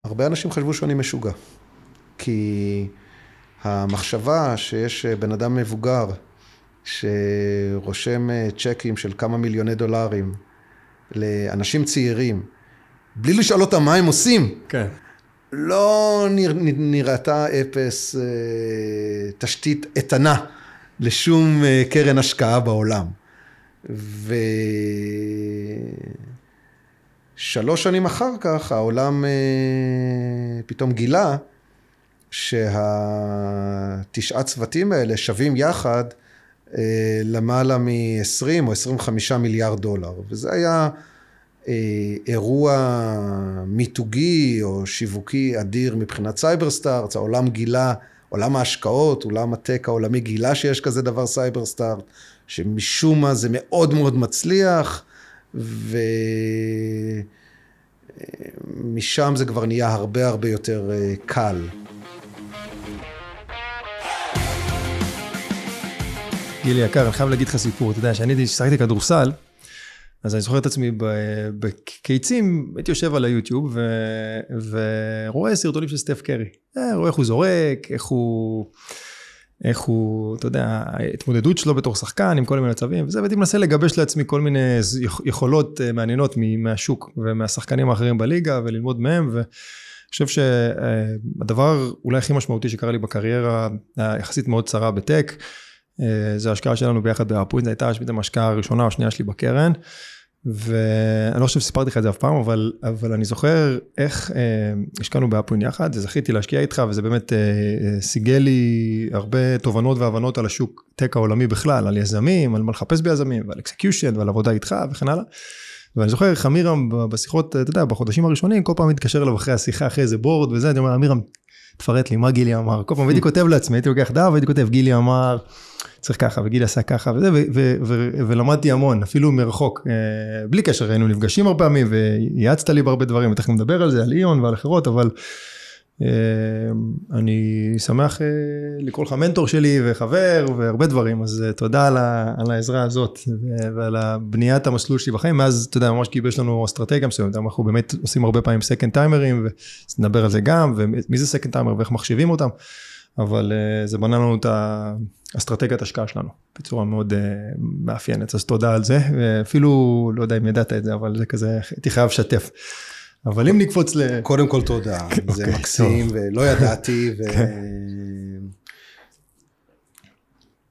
הרבה אנשים חשבו שאני משוגע, כי המחשבה שיש בן אדם מבוגר שרושם צ'קים של כמה מיליוני דולרים לאנשים צעירים, בלי לשאול אותם מה הם עושים, כן. לא נראתה אפס תשתית איתנה לשום קרן השקעה בעולם. 3 שנים אחר כך העולם פתאום גילה שה9 צוותים האלה שווים יחד למעלה מ-20 או 25 מיליארד דולר. וזה היה אירוע מיתוגי או שיווקי אדיר מבחינת סייברסטארט. העולם גילה, עולם ההשקעות, עולם הטק העולמי גילה שיש כזה דבר סייברסטארט, שמשום מה זה מאוד מאוד מצליח, ומשם זה כבר נהיה הרבה הרבה יותר קל. גילי יקר, אני חייב להגיד לך סיפור. אתה יודע, שאני שחקתי כדורסל, אז אני זוכר את עצמי בקיצים, הייתי יושב על היוטיוב, ורואה סרטונים של סטף קרי. רואה איך הוא זורק, איך הוא, אתה יודע, ההתמודדות שלו בתור שחקן עם כל מיני מצבים, וזה, והייתי מנסה לגבש לעצמי כל מיני יכולות מעניינות מהשוק ומהשחקנים האחרים בליגה, וללמוד מהם, ואני חושב שהדבר אולי הכי משמעותי שקרה לי בקריירה, יחסית מאוד צרה בטק, זו ההשקעה שלנו ביחד באפוינט, זו הייתה ההשקעה הראשונה או שנייה שלי בקרן, ואני לא חושב שסיפרתי לך את זה אף פעם, אבל אני זוכר איך השקענו באפוינט יחד, זכיתי להשקיע איתך, וזה באמת סיגל לי הרבה תובנות והבנות על השוק טק העולמי בכלל, על יזמים, על מה לחפש ביזמים, ועל אקסקיושן, ועל עבודה איתך וכן הלאה. ואני זוכר איך אמירם בשיחות, אתה יודע, בחודשים הראשונים, כל פעם מתקשר אליו אחרי השיחה, אחרי איזה בורד וזה, אני אומר, אמירם, תפרט לי, מה גילי אמר? כל פעם הייתי כותב לעצמי, הייתי לוקח דף, הייתי כותב, גילי אמר, צריך ככה, וגילי עשה ככה, וזה, ולמדתי המון, אפילו מרחוק, בלי קשר, היינו נפגשים הרבה פעמים, וייעצת לי בהרבה דברים, ותכף נדבר על זה, על איון ועל אחרות, אבל אני שמח לקרוא לך מנטור שלי וחבר, והרבה דברים, אז תודה על העזרה הזאת, ועל הבניית המסלול שלי בחיים, מאז, אתה יודע, ממש קיבש לנו אסטרטגיה מסוימת, אנחנו באמת עושים הרבה פעמים סקנד טיימרים, ונדבר על זה גם, ומי זה סקנד טיימר, ואיך מחשיבים אותם, אבל זה בנה לנו את האסטרטגיית השקעה שלנו, בצורה מאוד מאפיינת, אז תודה על זה, ואפילו, לא יודע אם ידעת את זה, אבל זה כזה, הייתי חייב לשתף. אבל אם נקפוץ קודם כל תודה, זה מקסים, ולא ידעתי,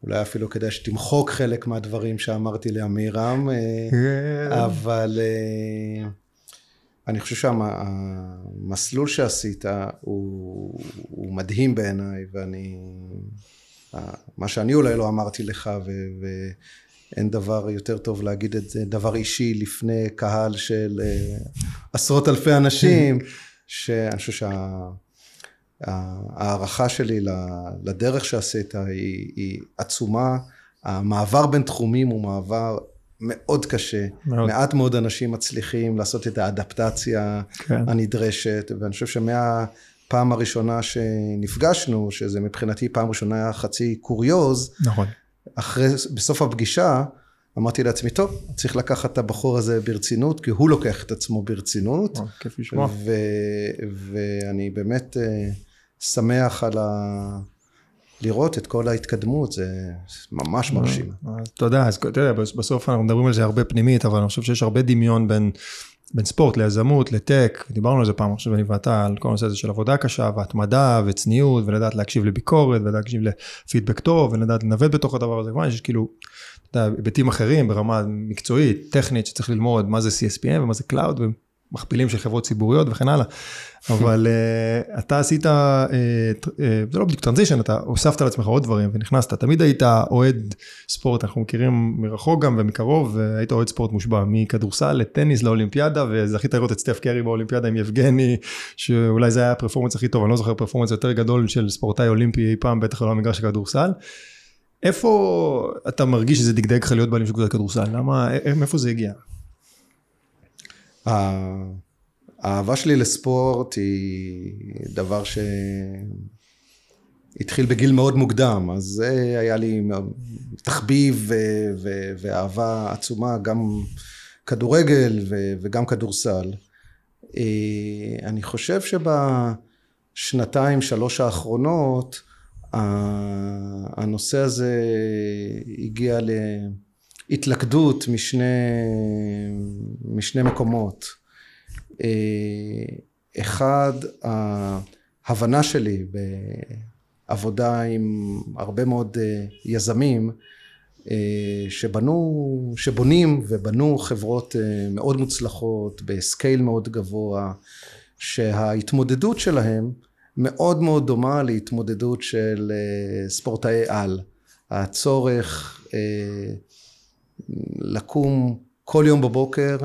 אולי אפילו כדאי שתמחוק חלק מהדברים שאמרתי לאמירם, אבל אני חושב שהמסלול שעשית הוא מדהים בעיניי, מה שאני אולי לא אמרתי לך, אין דבר יותר טוב להגיד את זה, דבר אישי לפני קהל של עשרות אלפי אנשים, שאני חושב שההערכה שלי לדרך שעשית היא עצומה, המעבר בין תחומים הוא מעבר מאוד קשה, מעט מאוד אנשים מצליחים לעשות את האדפטציה הנדרשת, ואני חושב שמהפעם הראשונה שנפגשנו, שזה מבחינתי פעם ראשונה היה חצי קוריוז, נכון. בסוף הפגישה, אמרתי לעצמי, טוב, צריך לקחת את הבחור הזה ברצינות, כי הוא לוקח את עצמו ברצינות, ואני באמת שמח על לראות את כל ההתקדמות, זה ממש מרשים. תודה, אז אתה יודע, בסוף אנחנו מדברים על זה הרבה פנימית, אבל אני חושב שיש הרבה דמיון בין ספורט ליזמות, לטק, דיברנו על זה פעם, עכשיו אני ואתה, על כל הנושא הזה של עבודה קשה, והתמדה וצניעות, ולדעת להקשיב לביקורת, ולהקשיב לפידבק טוב, ולדעת לנווט בתוך הדבר הזה, כמובן שיש כאילו, אתה יודע, היבטים אחרים, ברמה מקצועית, טכנית, שצריך ללמוד מה זה CSPM, ומה זה Cloud, ומכפילים של חברות ציבוריות וכן הלאה, אבל אתה עשית, זה לא בדיוק טרנזישן, אתה הוספת לעצמך עוד דברים, ונכנסת, תמיד היית אוהד ספורט, אנחנו מכירים מרחוק גם ומקרוב, והיית אוהד ספורט מושבע, מכדורסל לטניס לאולימפיאדה, וזכית לראות את סטף קרי באולימפיאדה עם יבגני, שאולי זה היה הפרפורמנס הכי טוב, אני לא זוכר פרפורמנס יותר גדול של ספורטאי אולימפי אי פעם, בטח לא המגרש הכדורסל. איפה אתה מרגיש שזה דגדג לך להיות בעלים של קבוצת כדורסל? למה, מאיפה זה הגיע? האהבה שלי לספורט היא דבר שהתחיל בגיל מאוד מוקדם, אז זה היה לי תחביב ואהבה עצומה, גם כדורגל וגם כדורסל. אני חושב שבשנתיים, 3 האחרונות, הנושא הזה הגיע להתלכדות משני מקומות. אחד, ההבנה שלי בעבודה עם הרבה מאוד יזמים, שבונים ובנו חברות מאוד מוצלחות, בסקייל מאוד גבוה, שההתמודדות שלהם מאוד מאוד דומה להתמודדות של ספורטאי על. הצורך לקום כל יום בבוקר,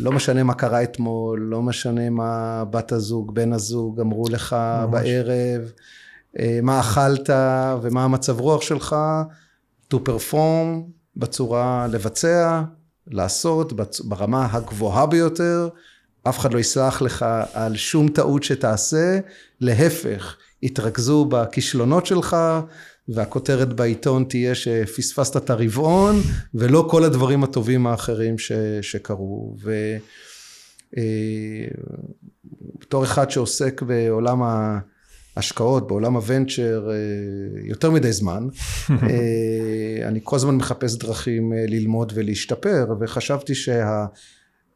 לא משנה מה קרה אתמול, לא משנה מה בת הזוג, בן הזוג אמרו לך בערב, מה אכלת ומה המצב רוח שלך, to perform בצורה לבצע, לעשות ברמה הגבוהה ביותר, אף אחד לא יסלח לך על שום טעות שתעשה, להפך, יתרכזו בכישלונות שלך, והכותרת בעיתון תהיה שפספסת את הרבעון, ולא כל הדברים הטובים האחרים שקרו. ובתור אחד שעוסק בעולם ההשקעות, בעולם הוונצ'ר, יותר מדי זמן, אני כל הזמן מחפש דרכים ללמוד ולהשתפר, וחשבתי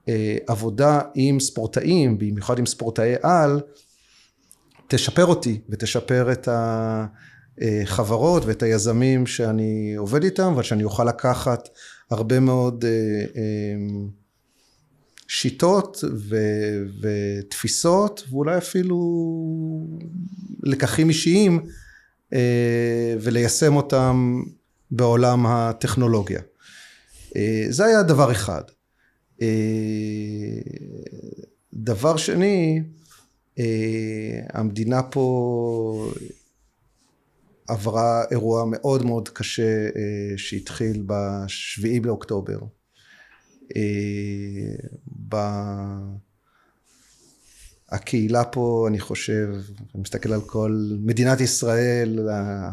שהעבודה עם ספורטאים, במיוחד עם ספורטאי על, תשפר אותי ותשפר את החברות ואת היזמים שאני עובד איתם, ושאני אוכל לקחת הרבה מאוד שיטות ותפיסות, ואולי אפילו לקחים אישיים, וליישם אותם בעולם הטכנולוגיה. זה היה דבר אחד. דבר שני, המדינה פה עברה אירוע מאוד מאוד קשה שהתחיל ב7 באוקטובר. הקהילה פה, אני חושב, אני מסתכל על כל מדינת ישראל,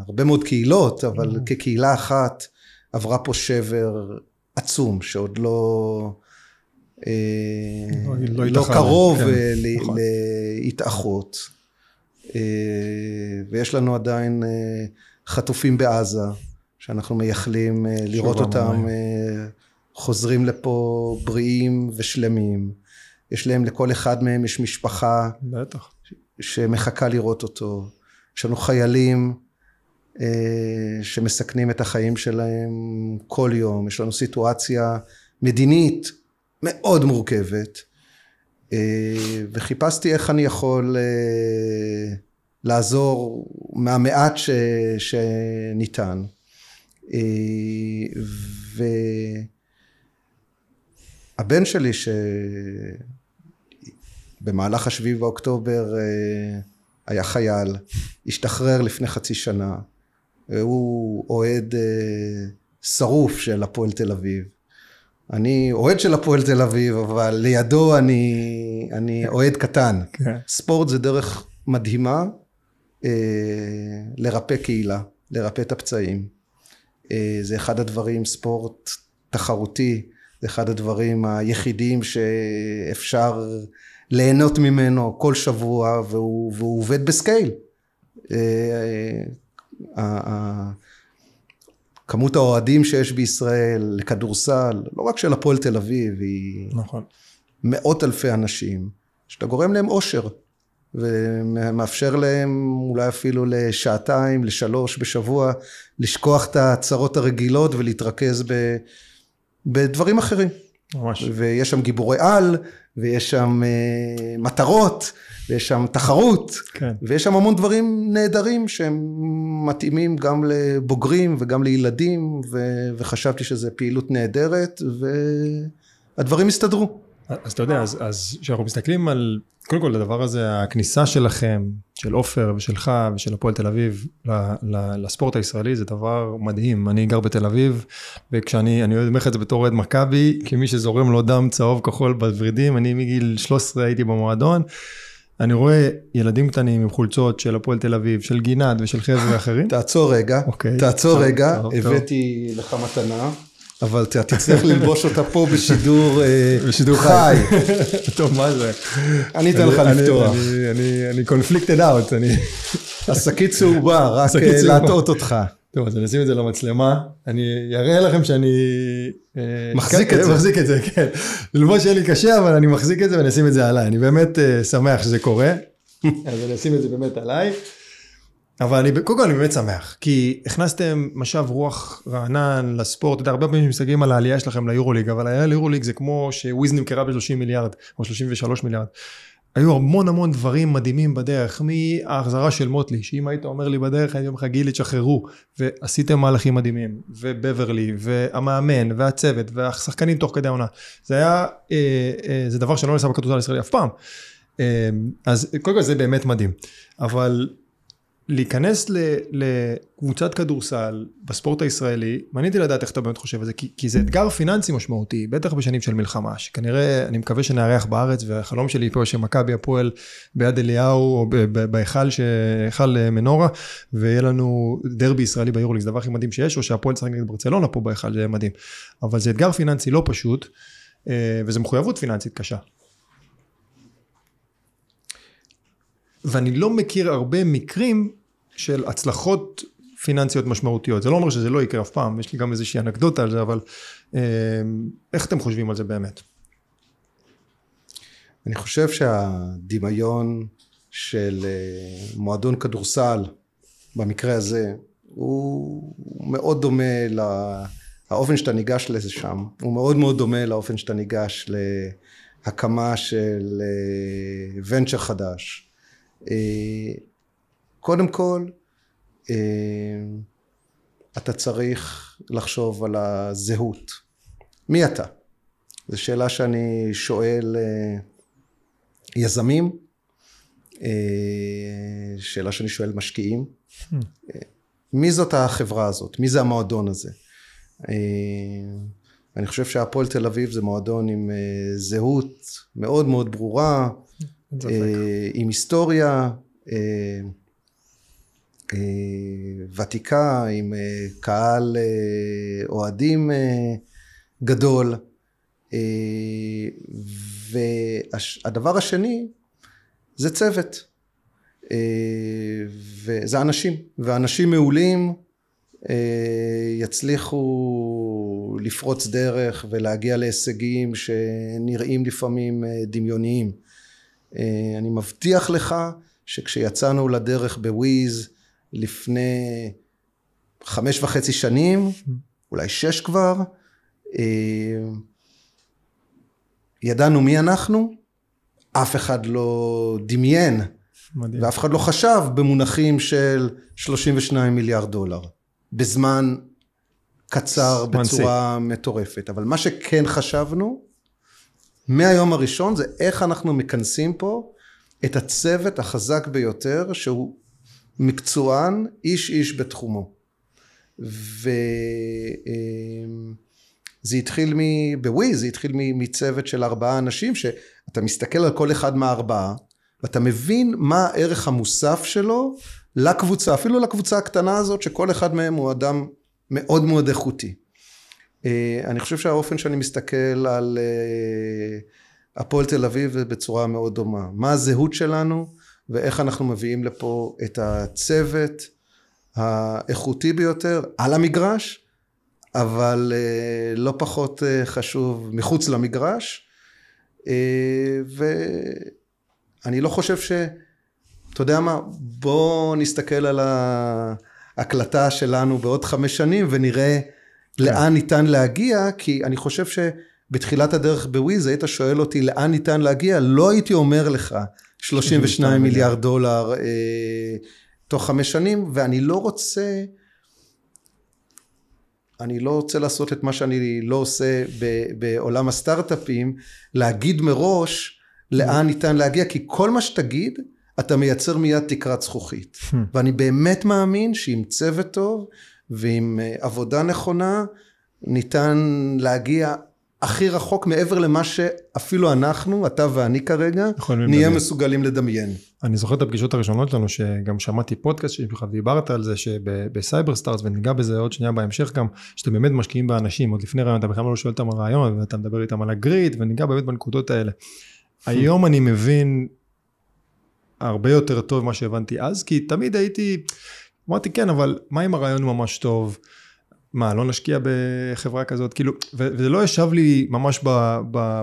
הרבה מאוד קהילות, אבל כקהילה אחת עברה פה שבר עצום, שעוד לא קרוב להתאחות. ויש לנו עדיין חטופים בעזה, שאנחנו מייחלים לראות אותם חוזרים לפה בריאים ושלמים. יש להם, לכל אחד מהם יש משפחה בטח שמחכה לראות אותו. יש לנו חיילים שמסכנים את החיים שלהם כל יום. יש לנו סיטואציה מדינית מאוד מורכבת, וחיפשתי איך אני יכול לעזור מהמעט שניתן. והבן שלי שבמהלך 7 באוקטובר היה חייל, השתחרר לפני חצי שנה, הוא אוהד שרוף של הפועל תל אביב. אני אוהד של הפועל תל אביב, אבל לידו אני אוהד קטן. ספורט זה דרך מדהימה לרפא קהילה, לרפא את הפצעים. זה אחד הדברים, ספורט תחרותי, זה אחד הדברים היחידים שאפשר ליהנות ממנו כל שבוע, והוא עובד בסקייל. כמות האוהדים שיש בישראל לכדורסל, לא רק של הפועל תל אביב, היא נכון. מאות אלפי אנשים, שאתה גורם להם אושר, ומאפשר להם אולי אפילו לשעתיים, ל3 בשבוע, לשכוח את הצרות הרגילות, ולהתרכז בדברים אחרים. ממש. ויש שם גיבורי על, ויש שם מטרות, ויש שם תחרות, כן. ויש שם המון דברים נהדרים שהם מתאימים גם לבוגרים וגם לילדים, וחשבתי שזה פעילות נהדרת, והדברים הסתדרו. אז אתה יודע, אז כשאנחנו מסתכלים על, קודם כל הדבר הזה, הכניסה שלכם, של עופר ושלך ושל הפועל תל אביב לספורט הישראלי, זה דבר מדהים. אני גר בתל אביב, וכשאני אומר לך את זה בתור אוהד מכבי, כמי שזורם לו דם צהוב כחול בוורידים, אני מגיל 13 הייתי במועדון, אני רואה ילדים קטנים עם חולצות של הפועל תל אביב, של גינת ושל חבר'ה אחרים. תעצור רגע, אוקיי. תעצור רגע, הבאתי לך מתנה. אבל אתה תצטרך ללבוש אותה פה בשידור חי. טוב, מה זה? אני אתן לך לפתוח. אני conflicted out. השקית צהובה, רק להטעות אותך. טוב, אז אני אשים את זה למצלמה. אני אראה לכם שאני... מחזיק את זה. מחזיק את זה, כן. ללבוש יהיה לי קשה, אבל אני מחזיק את זה ואני אשים את זה עליי. אני באמת שמח שזה קורה. אז אני אשים את זה באמת עליי. אבל קודם כל אני באמת שמח, כי הכנסתם משב רוח רענן לספורט, אתה יודע, הרבה פעמים שמסתכלים על העלייה שלכם ליורוליג, אבל העלייה ליורוליג זה כמו שוויז נמכרה ב-30 מיליארד, או 33 מיליארד. היו המון דברים מדהימים בדרך, מההחזרה של מוטלי, שאם היית אומר לי בדרך, אני אומר לך, גילי, תשחררו, ועשיתם מהלכים מדהימים, ובברלי, והמאמן, והצוות, והשחקנים תוך כדי העונה. זה דבר שלא נעשה בכדורסל הישראלי אף פעם. אז קודם כל זה באמת מדהים. אבל להיכנס לקבוצת כדורסל בספורט הישראלי, מעניינתי לדעת איך אתה באמת חושב על זה, כי זה אתגר פיננסי משמעותי, בטח בשנים של מלחמה, שכנראה אני מקווה שנארח בארץ, והחלום שלי פה שמכבי הפועל ביד אליהו, או בהיכל מנורה, ויהיה לנו דרבי ישראלי ביורוליג, זה דבר הכי מדהים שיש, או שהפועל צריך נגד ברצלונה פה בהיכל, זה מדהים. אבל זה אתגר פיננסי לא פשוט, וזה מחויבות פיננסית קשה. ואני לא מכיר הרבה מקרים של הצלחות פיננסיות משמעותיות. זה לא אומר שזה לא יקרה אף פעם, יש לי גם איזושהי אנקדוטה על זה, אבל איך אתם חושבים על זה באמת? אני חושב שהדמיון של מועדון כדורסל, במקרה הזה, הוא מאוד דומה לאופן שאתה ניגש לזה שם, הוא מאוד דומה לאופן שאתה ניגש להקמה של ונצ'ר חדש. קודם כל, אתה צריך לחשוב על הזהות. מי אתה? זו שאלה שאני שואל יזמים, שאלה שאני שואל משקיעים. מי זאת החברה הזאת? מי זה המועדון הזה? אני חושב שהפועל תל אביב זה מועדון עם זהות מאוד ברורה, עם היסטוריה ותיקה, עם קהל אוהדים גדול, והדבר השני זה צוות, וזה אנשים, ואנשים מעולים יצליחו לפרוץ דרך ולהגיע להישגים שנראים לפעמים דמיוניים. אני מבטיח לך שכשיצאנו לדרך בוויז לפני 5.5 שנים, אולי 6 כבר, ידענו מי אנחנו, אף אחד לא דמיין, מדהים. ואף אחד לא חשב במונחים של 32 מיליארד דולר, בזמן קצר בצורה מטורפת. אבל מה שכן חשבנו, מהיום הראשון זה איך אנחנו מכנסים פה את הצוות החזק ביותר, שהוא מקצוען, איש בתחומו. וזה התחיל בוויז, זה התחיל מצוות של 4 אנשים, שאתה מסתכל על כל אחד מהארבעה, ואתה מבין מה הערך המוסף שלו לקבוצה, אפילו לקבוצה הקטנה הזאת, שכל אחד מהם הוא אדם מאוד איכותי. אני חושב שהאופן שאני מסתכל על הפועל תל אביב זה בצורה מאוד דומה. מה הזהות שלנו ואיך אנחנו מביאים לפה את הצוות האיכותי ביותר על המגרש, אבל לא פחות חשוב מחוץ למגרש. ואני לא חושב אתה יודע מה, בוא נסתכל על ההקלטה שלנו בעוד 5 שנים ונראה לאן ניתן להגיע, כי אני חושב שבתחילת הדרך בוויז, היית שואל אותי לאן ניתן להגיע, לא הייתי אומר לך 32 מיליארד דולר תוך 5 שנים, ואני לא רוצה לעשות את מה שאני לא עושה בעולם הסטארט-אפים, להגיד מראש לאן ניתן להגיע, כי כל מה שתגיד, אתה מייצר מיד תקרת זכוכית. ואני באמת מאמין שעם צוות טוב, ועם עבודה נכונה, ניתן להגיע הכי רחוק מעבר למה שאפילו אנחנו, אתה ואני כרגע, נהיה מסוגלים לדמיין. אני זוכר את הפגישות הראשונות שלנו, שגם שמעתי פודקאסט שלך, ודיברת על זה שבסייבר סטארס, וניגע בזה עוד שנייה בהמשך גם, שאתם באמת משקיעים באנשים, עוד לפני רעיון, אתה בכלל לא שואל אותם על רעיון, ואתה מדבר איתם על הגריד, וניגע באמת בנקודות האלה. היום אני מבין הרבה יותר טוב מה שהבנתי אז, כי תמיד אמרתי כן, אבל מה אם הרעיון הוא ממש טוב? מה, לא נשקיע בחברה כזאת? כאילו, וזה לא ישב לי ממש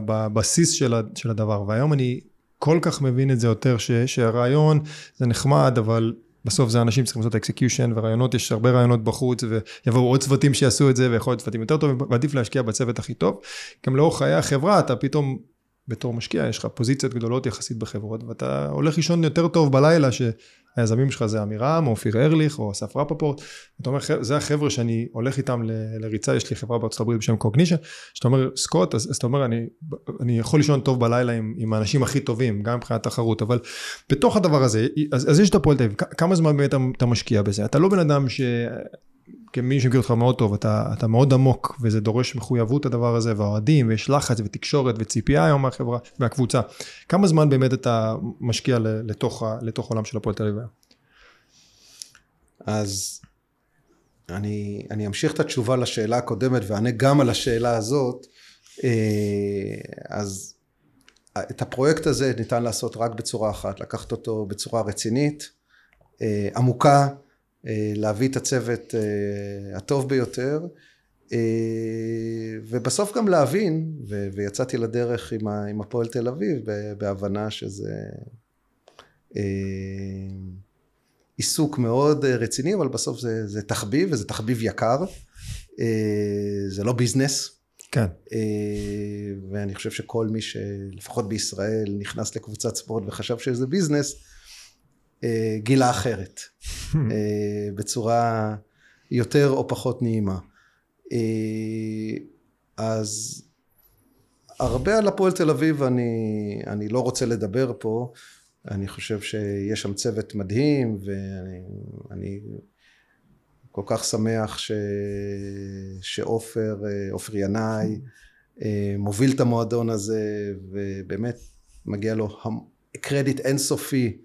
בבסיס של הדבר, והיום אני כל כך מבין את זה יותר, שהרעיון זה נחמד, אבל בסוף זה אנשים צריכים לעשות אקסקיושן, ורעיונות, יש הרבה רעיונות בחוץ, ויבואו עוד צוותים שיעשו את זה, ויכול להיות צוותים יותר טובים, ועדיף להשקיע בצוות הכי טוב. גם לאורך חיי החברה, אתה פתאום, בתור משקיע, יש לך פוזיציות גדולות יחסית בחברות, ואתה הולך לישון יותר טוב בלילה, שהיזמים שלך זה אמירם, או אופיר ארליך, או אסף רפפורט, אתה אומר, זה החבר'ה שאני הולך איתם לריצה, יש לי חברה בארצות הברית בשם קוגנישן, שאתה אומר, סקוט, אז אתה אומר, אני יכול לישון טוב בלילה עם האנשים הכי טובים, גם מבחינת תחרות, אבל בתוך הדבר הזה, אז יש את הפועל תל אביב, כמה זמן באמת אתה משקיע בזה? אתה לא בן אדם כמי שמכיר אותך מאוד טוב, אתה מאוד עמוק, וזה דורש מחויבות הדבר הזה, והאוהדים, ויש לחץ ותקשורת וציפייה היום מהחברה, מהקבוצה. כמה זמן באמת אתה משקיע לתוך עולם של הפועל תל אביב? אז אני אמשיך את התשובה לשאלה הקודמת, ואענה גם על השאלה הזאת. אז את הפרויקט הזה ניתן לעשות רק בצורה אחת, לקחת אותו בצורה רצינית, עמוקה, להביא את הצוות הטוב ביותר, ובסוף גם להבין, ויצאתי לדרך עם הפועל תל אביב, בהבנה שזה עיסוק מאוד רציני, אבל בסוף זה תחביב, וזה תחביב יקר, זה לא ביזנס. כן. ואני חושב שכל מי שלפחות בישראל נכנס לקבוצת ספורט וחשב שזה ביזנס, גילה אחרת, בצורה יותר או פחות נעימה. אז הרבה על הפועל תל אביב אני לא רוצה לדבר פה, אני חושב שיש שם צוות מדהים, ואני כל כך שמח שאופר ינאי מוביל את המועדון הזה, ובאמת מגיע לו קרדיט אינסופי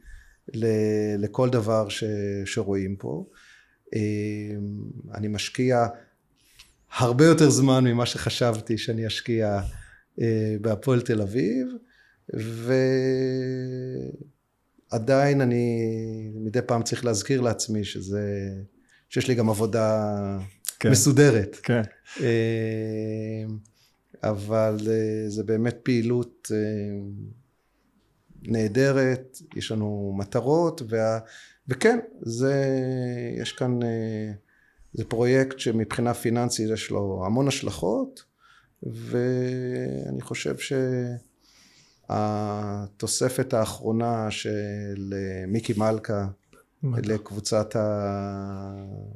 לכל דבר שרואים פה. אני משקיע הרבה יותר זמן ממה שחשבתי שאני אשקיע בהפועל תל אביב, ועדיין אני מדי פעם צריך להזכיר לעצמי שיש לי גם עבודה מסודרת. כן. אבל זה באמת פעילות נהדרת, יש לנו מטרות, וכן, יש כאן, זה פרויקט שמבחינה פיננסית יש לו המון השלכות, ואני חושב שהתוספת האחרונה של מיקי מלכה לקבוצת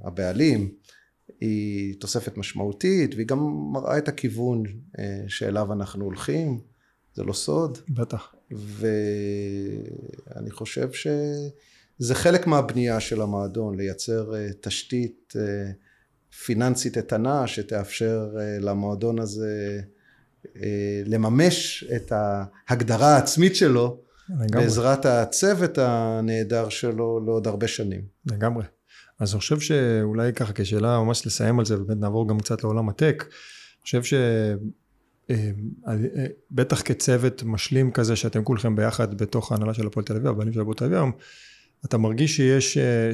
הבעלים, היא תוספת משמעותית, והיא גם מראה את הכיוון שאליו אנחנו הולכים, זה לא סוד. בטח. ואני חושב שזה חלק מהבנייה של המועדון, לייצר תשתית פיננסית איתנה, שתאפשר למועדון הזה לממש את ההגדרה העצמית שלו, בעזרת הצוות הנהדר שלו לעוד הרבה שנים. לגמרי. אז אני חושב שאולי ככה כשאלה ממש לסיים על זה, ובאמת נעבור גם קצת לעולם הטק, אני חושב בטח כצוות משלים כזה שאתם כולכם ביחד בתוך ההנהלה של הפועל תל אביב, הבעלים של הפועל תל אביב, אתה מרגיש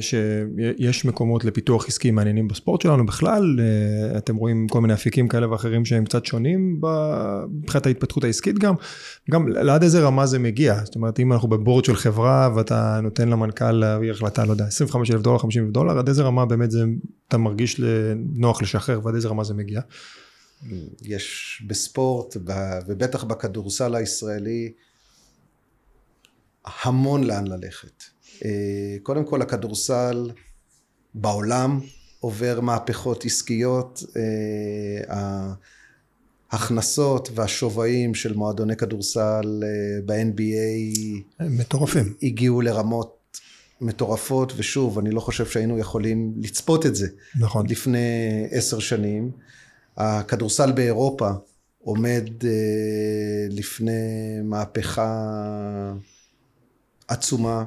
שיש מקומות לפיתוח עסקי מעניינים בספורט שלנו בכלל, אתם רואים כל מיני אפיקים כאלה ואחרים שהם קצת שונים מבחינת ההתפתחות העסקית גם לעד איזה רמה זה מגיע, זאת אומרת אם אנחנו בבורד של חברה ואתה נותן למנכ"ל להביא החלטה, לא יודע, $25,000, $50,000, עד איזה רמה באמת אתה מרגיש נוח לשחרר ועד איזה רמה זה מגיע? יש בספורט ובטח בכדורסל הישראלי המון לאן ללכת. קודם כל הכדורסל בעולם עובר מהפכות עסקיות, ההכנסות והשווים של מועדוני כדורסל ב-NBA מטורפים. הגיעו לרמות מטורפות, ושוב אני לא חושב שהיינו יכולים לצפות את זה. נכון. לפני 10 שנים. הכדורסל באירופה עומד לפני מהפכה עצומה,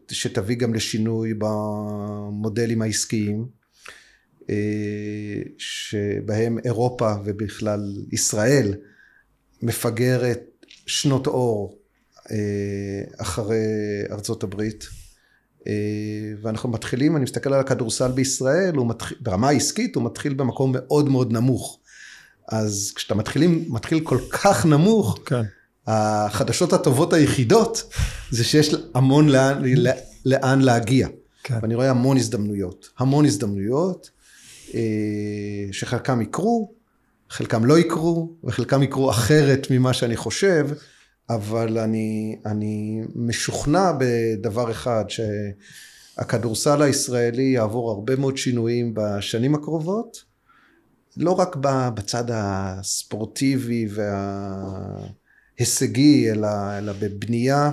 שתביא גם לשינוי במודלים העסקיים, שבהם אירופה ובכלל ישראל מפגרת שנות אור אחרי ארצות הברית, ואנחנו מתחילים, אני מסתכל על הכדורסל בישראל, ברמה העסקית הוא מתחיל במקום מאוד מאוד נמוך, אז כשאתה מתחיל כל כך נמוך, כן. החדשות הטובות היחידות, זה שיש המון לאן להגיע, כן. ואני רואה המון הזדמנויות, שחלקם יקרו, חלקם לא יקרו, וחלקם יקרו אחרת ממה שאני חושב, אבל אני משוכנע בדבר אחד, שהכדורסל הישראלי יעבור הרבה מאוד שינויים בשנים הקרובות, לא רק בצד הספורטיבי וההישגי, אלא בבנייה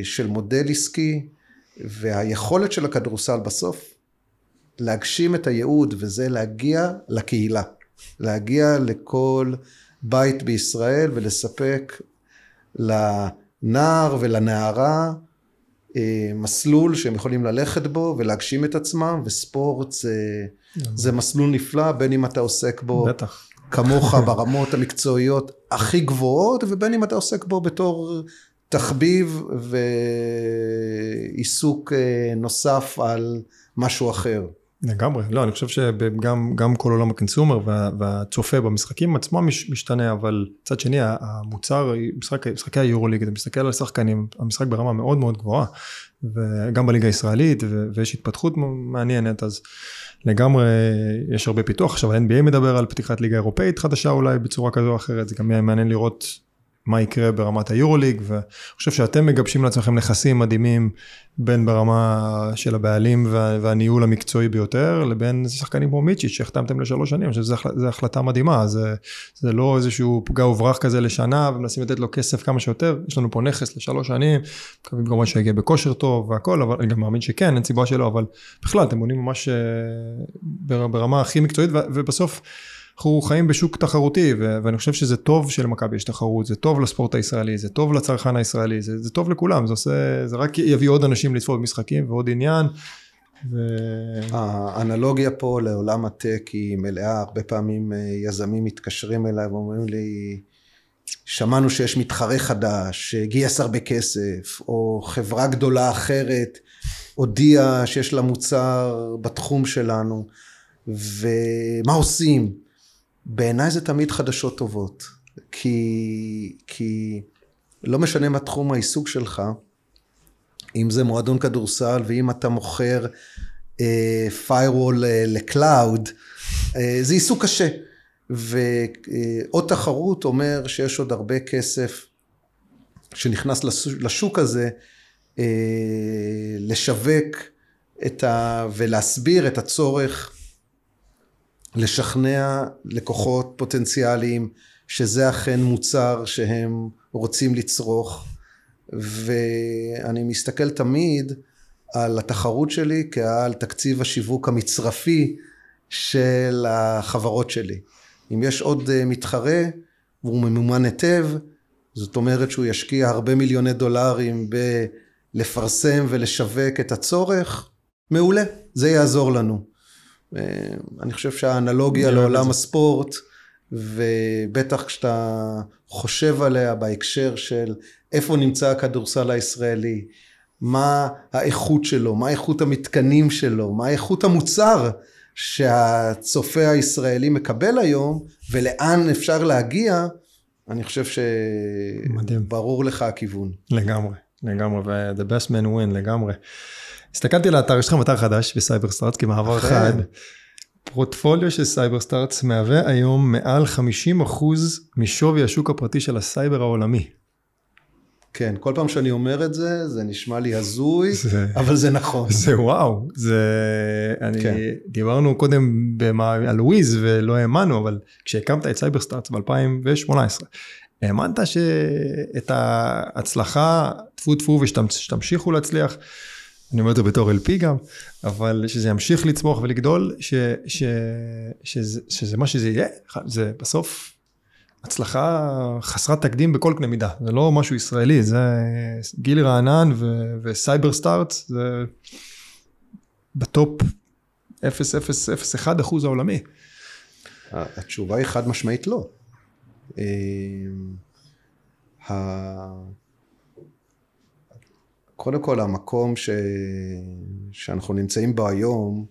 של מודל עסקי, והיכולת של הכדורסל בסוף, להגשים את הייעוד, וזה להגיע לקהילה, להגיע לכל בית בישראל, ולספק לנער ולנערה, מסלול שהם יכולים ללכת בו, ולהגשים את עצמם, וספורט זה מסלול נפלא, בין אם אתה עוסק בו, בטח. כמוך ברמות המקצועיות הכי גבוהות, ובין אם אתה עוסק בו בתור תחביב, ועיסוק נוסף על משהו אחר. לגמרי, לא, אני חושב שגם כל עולם הקונסומר והצופה במשחקים עצמו משתנה, אבל צד שני, המוצר, משחקי היורוליג, אתה מסתכל על שחקנים, המשחק ברמה מאוד מאוד גבוהה, וגם בליגה הישראלית, ויש התפתחות מעניינת, אז לגמרי יש הרבה פיתוח. עכשיו, ה-NBA מדבר על פתיחת ליגה אירופאית חדשה אולי בצורה כזו או אחרת, זה גם יהיה מעניין לראות מה יקרה ברמת היורוליג, ואני חושב שאתם מגבשים לעצמכם נכסים מדהימים, בין ברמה של הבעלים והניהול המקצועי ביותר, לבין שחקנים כמו מיצ'יץ' שהחתמתם ל3 שנים, אני חושב שזו החלטה מדהימה, זה לא איזשהו פגע וברח כזה לשנה, ומנסים לתת לו כסף כמה שיותר, יש לנו פה נכס ל3 שנים, מקווים כמובן שיגיע בכושר טוב והכל, אבל אני גם מאמין שכן, אין סיבה שלא, אבל בכלל, אתם בונים ממש ברמה הכי מקצועית, ובסוף, אנחנו חיים בשוק תחרותי, ואני חושב שזה טוב שלמכבי יש תחרות, זה טוב לספורט הישראלי, זה טוב לצרכן הישראלי, זה טוב לכולם, זה רק יביא עוד אנשים לצפות במשחקים ועוד עניין. האנלוגיה פה לעולם הטק היא מלאה, הרבה פעמים יזמים מתקשרים אליי ואומרים לי, שמענו שיש מתחרה חדש, גייס הרבה כסף, או חברה גדולה אחרת, הודיעה שיש לה מוצר בתחום שלנו, ומה עושים? בעיניי זה תמיד חדשות טובות, כי לא משנה מה תחום העיסוק שלך, אם זה מועדון כדורסל, ואם אתה מוכר firewall לקלאוד, זה עיסוק קשה, ועוד תחרות אומר שיש עוד הרבה כסף שנכנס לשוק הזה, לשווק ולהסביר את הצורך, לשכנע לקוחות פוטנציאליים שזה אכן מוצר שהם רוצים לצרוך, ואני מסתכל תמיד על התחרות שלי כעל תקציב השיווק המצרפי של החברות שלי. אם יש עוד מתחרה והוא ממומן היטב, זאת אומרת שהוא ישקיע הרבה מיליוני דולרים בלפרסם ולשווק את הצורך, מעולה, זה יעזור לנו. אני חושב שהאנלוגיה לעולם הספורט, ובטח כשאתה חושב עליה בהקשר של איפה נמצא הכדורסל הישראלי, מה האיכות שלו, מה איכות המתקנים שלו, מה איכות המוצר שהצופה הישראלי מקבל היום, ולאן אפשר להגיע, אני חושב שברור לך הכיוון. לגמרי, ו-the best man win, לגמרי. הסתכלתי לאתר, יש לכם אתר חדש בסייברסטארטס, כמעבר אחד, פורטפוליו של סייברסטארטס מהווה היום מעל 50% משווי השוק הפרטי של הסייבר העולמי. כן, כל פעם שאני אומר את זה, זה נשמע לי הזוי, אבל זה נכון. זה וואו, דיברנו קודם על וויז ולא האמנו, אבל כשהקמת את סייברסטארטס ב-2018, האמנת שאת ההצלחה, תפו ושתמשיכו להצליח, אני אומר את זה בתור LP גם, אבל שזה ימשיך לצמוח ולגדול, שזה מה שזה יהיה, זה בסוף הצלחה חסרת תקדים בכל קנה מידה, זה לא משהו ישראלי, זה גילי רענן וסייבר סטארט, זה בטופ 0.001% העולמי. התשובה היא חד משמעית לא. קודם כל המקום שאנחנו נמצאים בו היום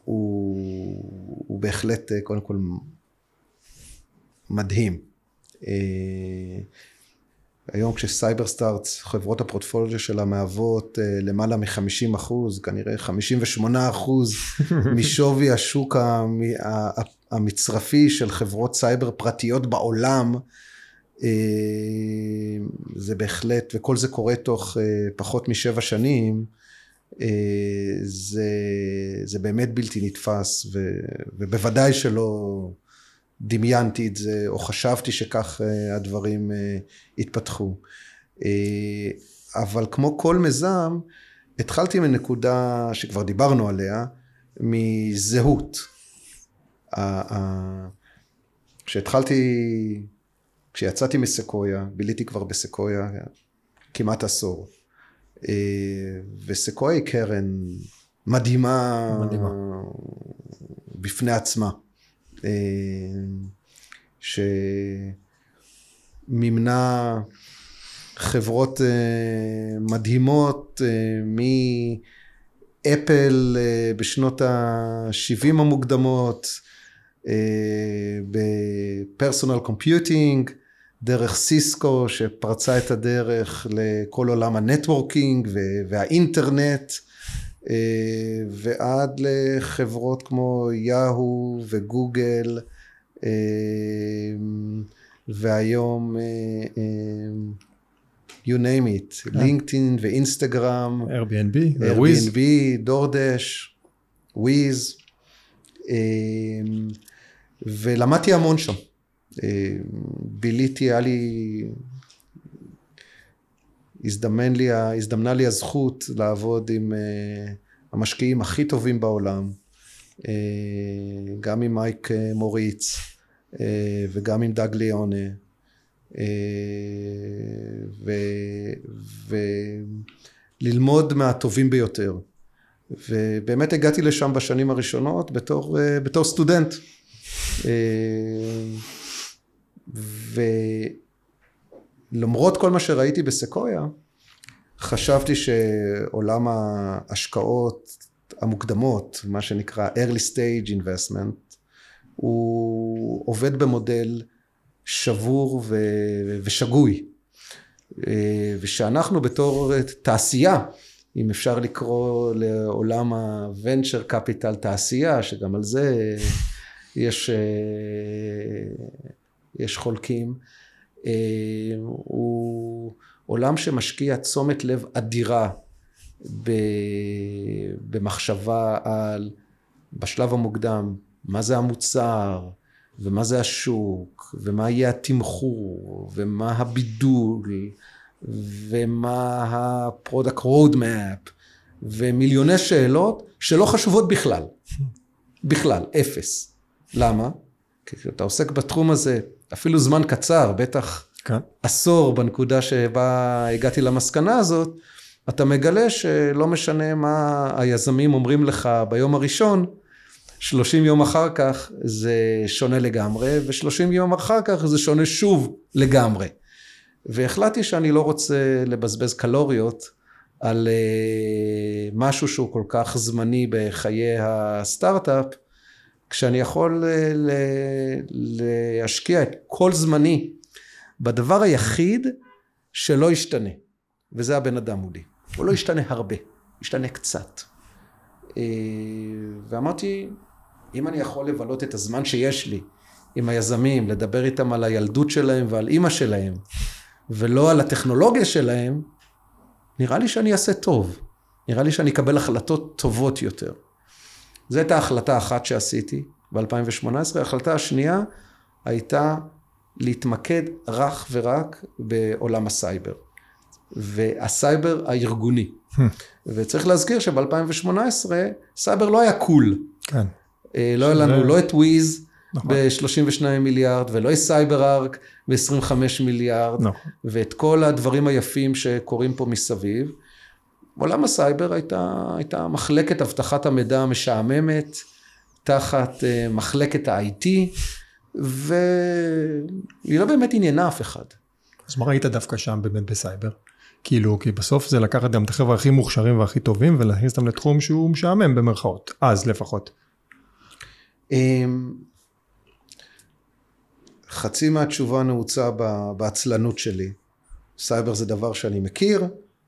הוא בהחלט קודם כל מדהים. היום כשסייבר סטארטס, חברות הפורטפוליו שלה מהוות למעלה מ-50%, כנראה 58% משווי השוק המצרפי של חברות סייבר פרטיות בעולם, זה בהחלט, וכל זה קורה תוך פחות מ7 שנים, זה באמת בלתי נתפס, ובוודאי שלא דמיינתי את זה, או חשבתי שכך הדברים התפתחו. אבל כמו כל מיזם, התחלתי מנקודה שכבר דיברנו עליה, מזהות. כשיצאתי מסקויה, ביליתי כבר בסקויה כמעט עשור. וסקויה היא קרן מדהימה בפני עצמה. שמימנה חברות מדהימות מאפל בשנות ה-70 המוקדמות, בפרסונל קומפיוטינג, דרך סיסקו שפרצה את הדרך לכל עולם הנטוורקינג והאינטרנט, ועד לחברות כמו יאהו וגוגל, והיום you name it, לינקדאין ואינסטגרם, Airbnb, דורדש, וויז, ולמדתי המון שם. ביליתי, הזדמנה לי הזכות לעבוד עם המשקיעים הכי טובים בעולם, גם עם מייק מוריץ וגם עם דאג ליונה, וללמוד מהטובים ביותר. ובאמת הגעתי לשם בשנים הראשונות בתור סטודנט. ולמרות כל מה שראיתי בסקויה, חשבתי שעולם ההשקעות המוקדמות, מה שנקרא early stage investment, הוא עובד במודל שבור ושגוי. ושאנחנו בתור תעשייה, אם אפשר לקרוא לעולם ה-venture capital תעשייה, שגם על זה יש חולקים, הוא עולם שמשקיע תשומת לב אדירה במחשבה על, בשלב המוקדם, מה זה המוצר, ומה זה השוק, ומה יהיה התמחור, ומה הבידול, ומה הפרודקט רודמאפ, ומיליוני שאלות שלא חשובות בכלל. בכלל, אפס. למה? כי אתה עוסק בתחום הזה, אפילו זמן קצר, בטח עשור בנקודה שבה הגעתי למסקנה הזאת, אתה מגלה שלא משנה מה היזמים אומרים לך ביום הראשון, 30 יום אחר כך זה שונה לגמרי, ו30 יום אחר כך זה שונה שוב לגמרי. והחלטתי שאני לא רוצה לבזבז קלוריות על משהו שהוא כל כך זמני בחיי הסטארט-אפ, כשאני יכול להשקיע את כל זמני בדבר היחיד שלא ישתנה, וזה הבן אדם מולי. הוא לא ישתנה הרבה, ישתנה קצת. ואמרתי, אם אני יכול לבלות את הזמן שיש לי עם היזמים, לדבר איתם על הילדות שלהם ועל אמא שלהם, ולא על הטכנולוגיה שלהם, נראה לי שאני אעשה טוב. נראה לי שאני אקבל החלטות טובות יותר. זו הייתה החלטה אחת שעשיתי ב-2018. ההחלטה השנייה הייתה להתמקד רך ורק בעולם הסייבר. והסייבר הארגוני. וצריך להזכיר שב-2018 סייבר לא היה קול. כן. לא היה לנו לא את וויז ב-32 מיליארד, ולא את סייבר ארק ב-25 מיליארד, ואת כל הדברים היפים שקורים פה מסביב. עולם הסייבר הייתה מחלקת אבטחת המידע המשעממת, תחת מחלקת ה-IT, והיא לא באמת עניינה אף אחד. אז מה ראית דווקא שם באמת בסייבר? כאילו, כי בסוף זה לקחת גם את החבר'ה הכי מוכשרים והכי טובים, ולהכניס אותם לתחום שהוא משעמם במרכאות, אז לפחות. חצי מהתשובה נעוצה בעצלנות שלי. סייבר זה דבר שאני מכיר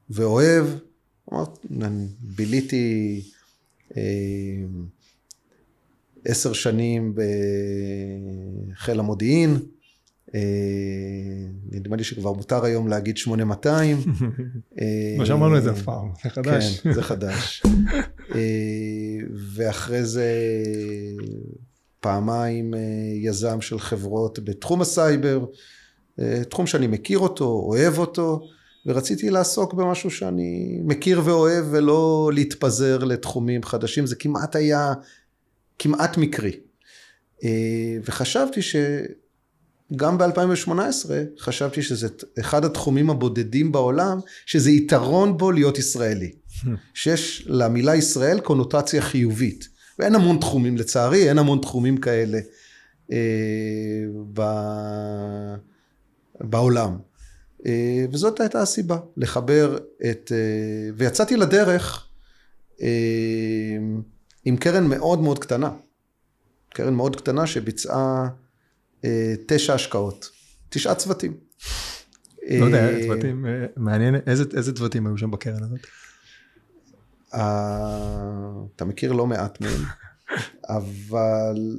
ואוהב. ביליתי 10 שנים בחיל המודיעין. נדמה לי שכבר מותר היום להגיד 8200. לא שמענו את זה אף פעם, זה חדש. כן, זה חדש. ואחרי זה פעמיים יזם של חברות בתחום הסייבר, תחום שאני מכיר אותו, אוהב אותו, ורציתי לעסוק במשהו שאני מכיר ואוהב, ולא להתפזר לתחומים חדשים. זה כמעט היה, כמעט מקרי. וחשבתי גם ב-2018 חשבתי שזה אחד התחומים הבודדים בעולם, שזה יתרון בו להיות ישראלי. שיש למילה ישראל קונוטציה חיובית. ואין המון תחומים לצערי, אין המון תחומים כאלה בעולם. וזאת הייתה הסיבה, לחבר ויצאתי לדרך עם קרן מאוד מאוד קטנה. קרן מאוד קטנה שביצעה 9 השקעות, 9 צוותים. לא יודע, צוותים, מעניין, איזה צוותים היו שם בקרן הזאת? אתה מכיר לא מעט מהם, אבל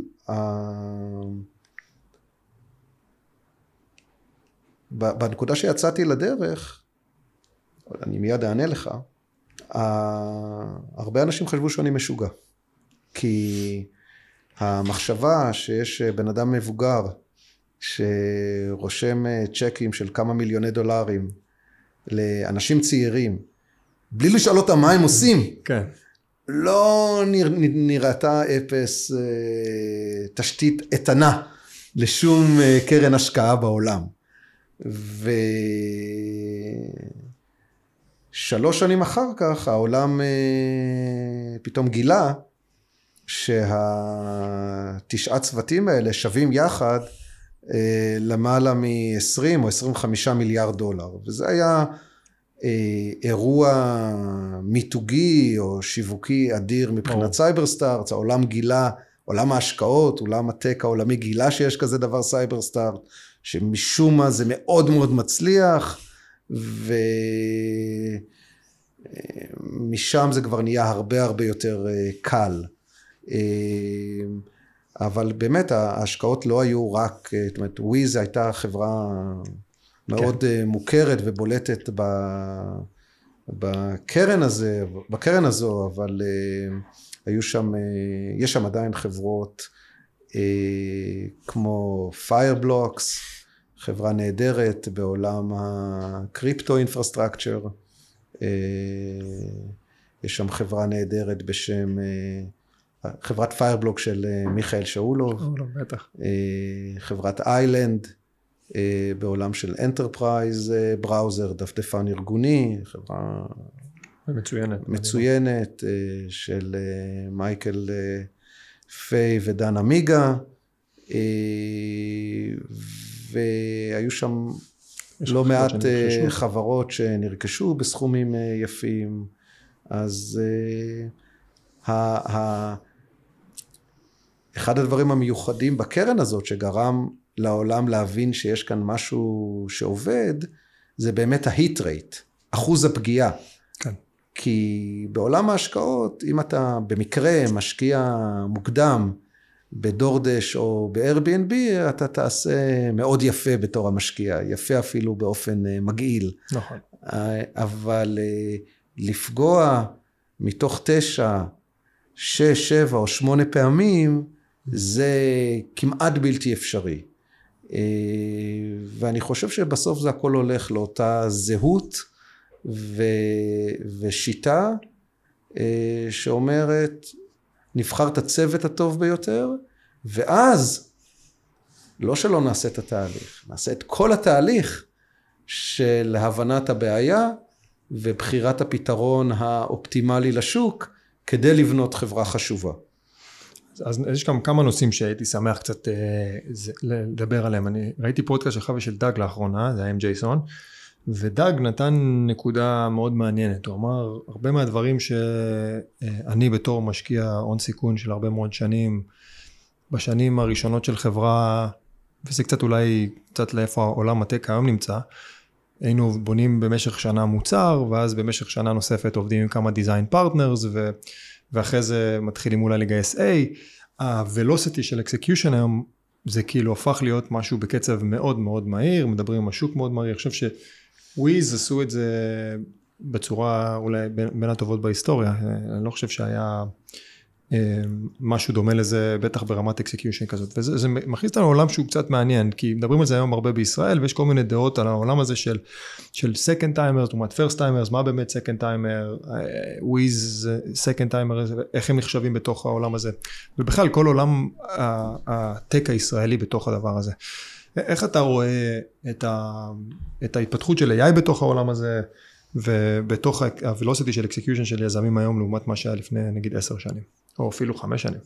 בנקודה שיצאתי לדרך, אני מיד אענה לך, הרבה אנשים חשבו שאני משוגע, כי המחשבה שיש בן אדם מבוגר שרושם צ'קים של כמה מיליוני דולרים לאנשים צעירים, בלי לשאול אותם מה הם עושים, כן. לא נראתה אפס תשתית איתנה לשום קרן השקעה בעולם. 3 שנים אחר כך העולם פתאום גילה שה9 צוותים האלה שווים יחד למעלה מ-20 או 25 מיליארד דולר. וזה היה אירוע מיתוגי או שיווקי אדיר מבחינת סייבר סטארט. העולם גילה, עולם ההשקעות, עולם הטק העולמי גילה שיש כזה דבר סייבר סטארט, שמשום מה זה מאוד מאוד מצליח, ומשם זה כבר נהיה הרבה הרבה יותר קל. אבל באמת ההשקעות לא היו רק, זאת אומרת, וויז הייתה חברה מאוד מוכרת ובולטת בקרן הזו, אבל היו שם, יש שם עדיין חברות כמו Fireblocks, חברה נהדרת בעולם הקריפטו אינפרסטרקצ'ר, יש שם חברה נהדרת בשם חברת Fireblocks של מיכאל שאולוב, בטח. חברת איילנד, בעולם של אנטרפרייז בראוזר, דפדפן ארגוני, חברה מצוינת של מייקל פיי ודן אמיגה, והיו שם לא מעט חברות שנרכשו בסכומים יפים. אז אחד הדברים המיוחדים בקרן הזאת שגרם לעולם להבין שיש כאן משהו שעובד, זה באמת ההיט רייט, אחוז הפגיעה. כן. כי בעולם ההשקעות, אם אתה במקרה משקיע מוקדם בדורדש או ב-Airbnb, אתה תעשה מאוד יפה בתור המשקיע, יפה אפילו באופן מגעיל. נכון. אבל לפגוע מתוך 9, 6, 7 או 8 פעמים, זה כמעט בלתי אפשרי. ואני חושב שבסוף זה הכל הולך לאותה זהות, ושיטה שאומרת, נבחר את הצוות הטוב ביותר, ואז, לא שלא נעשה את התהליך, נעשה את כל התהליך של הבנת הבעיה, ובחירת הפתרון האופטימלי לשוק, כדי לבנות חברה חשובה. אז יש גם כמה נושאים שהייתי שמח קצת לדבר עליהם. אני ראיתי פודקאסט שלך ושל דאג לאחרונה, זה היה עם ג'ייסון, ודאג נתן נקודה מאוד מעניינת. הוא אמר, הרבה מהדברים שאני בתור משקיע הון סיכון של הרבה מאוד שנים, בשנים הראשונות של חברה, וזה קצת אולי, קצת לאיפה העולם הטק היום נמצא, היינו בונים במשך שנה מוצר, ואז במשך שנה נוספת עובדים עם כמה design partners, ואחרי זה מתחילים אולי לגייס A. ה-velocity של execution היום, זה כאילו הפך להיות משהו בקצב מאוד מאוד מהיר, מדברים על שוק מאוד מהיר. אני חושב שוויז עשו את זה בצורה אולי בין הטובות בהיסטוריה. אני לא חושב שהיה משהו דומה לזה, בטח ברמת execution כזאת. וזה מכניס אותנו לעולם שהוא קצת מעניין, כי מדברים על זה היום הרבה בישראל, ויש כל מיני דעות על העולם הזה של second timers, לעומת first timers, מה באמת second timer, with second timers, איך הם נחשבים בתוך העולם הזה. ובכלל כל עולם הטק הישראלי בתוך הדבר הזה. איך אתה רואה את ההתפתחות של AI בתוך העולם הזה, ובתוך ה-velocity של execution של יזמים היום, לעומת מה שהיה לפני נגיד 10 שנים, או אפילו 5 שנים?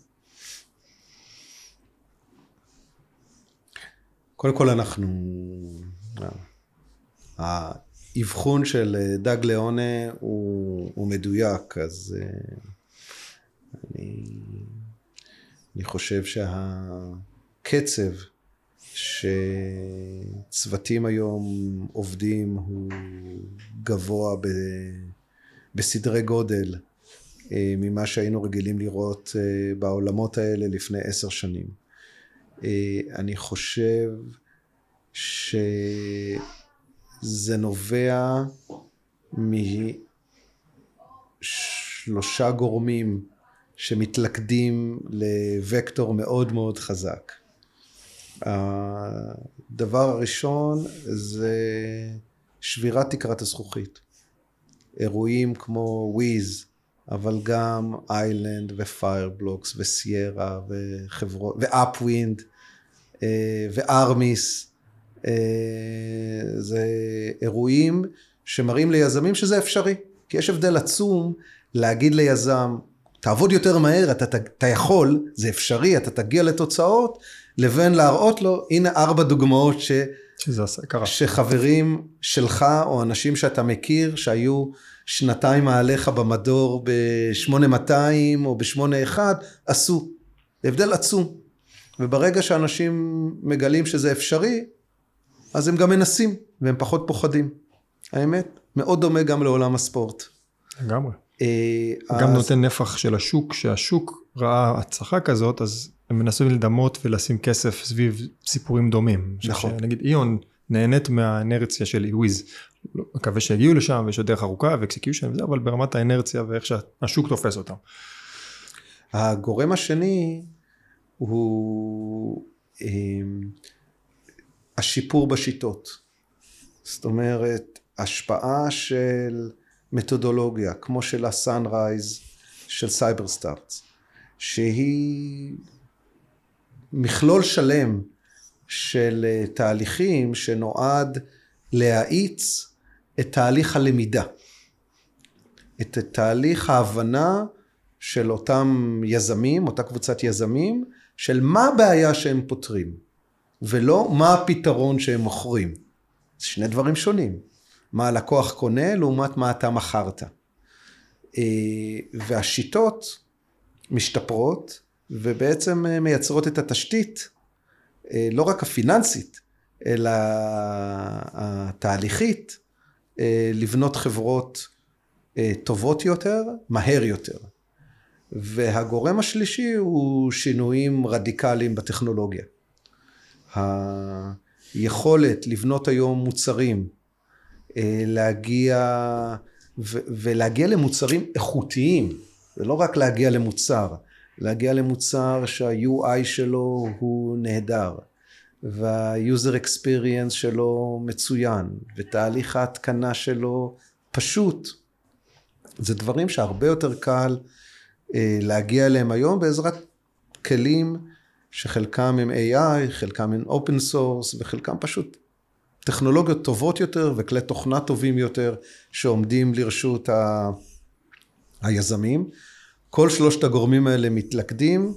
קודם כל האבחון של דאג ליאונה הוא מדויק, אז אני חושב שהקצב שצוותים היום עובדים הוא גבוה בסדרי גודל ממה שהיינו רגילים לראות בעולמות האלה לפני 10 שנים. אני חושב שזה נובע משלושה גורמים שמתלכדים לווקטור מאוד מאוד חזק. הדבר הראשון זה שבירת תקרת הזכוכית. אירועים כמו וויז, אבל גם איילנד ופיירבלוקס וסיירה וחברות ואפווינד וארמיס, זה אירועים שמראים ליזמים שזה אפשרי, כי יש הבדל עצום להגיד ליזם תעבוד יותר מהר, אתה יכול, זה אפשרי, אתה תגיע לתוצאות, לבין להראות לו, הנה 4 דוגמאות שחברים שלך או אנשים שאתה מכיר, שהיו 2 מעליך במדור ב-8200 או ב-81, עשו. הבדל עצום. וברגע שאנשים מגלים שזה אפשרי, אז הם גם מנסים, והם פחות פוחדים. האמת, מאוד דומה גם לעולם הספורט. לגמרי. גם נותן נפח של השוק, שהשוק ראה הצלחה כזאת, אז הם מנסים לדמות ולשים כסף סביב סיפורים דומים. נכון. נגיד איון נהנית מהאנרציה של וויז, מקווה שהגיעו לשם ויש עוד דרך ארוכה ואקסקיושן וזה, אבל ברמת האנרציה ואיך שהשוק תופס אותם. הגורם השני הוא השיפור בשיטות. זאת אומרת, השפעה של מתודולוגיה, כמו של הסאנרייז של סייברסטארטס, שהיא מכלול שלם של תהליכים שנועד להאיץ את תהליך הלמידה, את תהליך ההבנה של אותם יזמים, אותה קבוצת יזמים, של מה הבעיה שהם פותרים, ולא מה הפתרון שהם מוכרים. זה 2 דברים שונים. מה הלקוח קונה לעומת מה אתה מכרת. והשיטות משתפרות, ובעצם מייצרות את התשתית, לא רק הפיננסית, אלא התהליכית, לבנות חברות טובות יותר, מהר יותר. והגורם השלישי הוא שינויים רדיקליים בטכנולוגיה. היכולת לבנות היום מוצרים, להגיע למוצרים איכותיים, זה לא רק להגיע למוצר, להגיע למוצר שה-UI שלו הוא נהדר, וה-user experience שלו מצוין, ותהליך ההתקנה שלו פשוט. זה דברים שהרבה יותר קל להגיע אליהם היום בעזרת כלים שחלקם הם AI, חלקם הם open source וחלקם פשוט טכנולוגיות טובות יותר וכלי תוכנה טובים יותר שעומדים לרשות היזמים. כל שלושת הגורמים האלה מתלכדים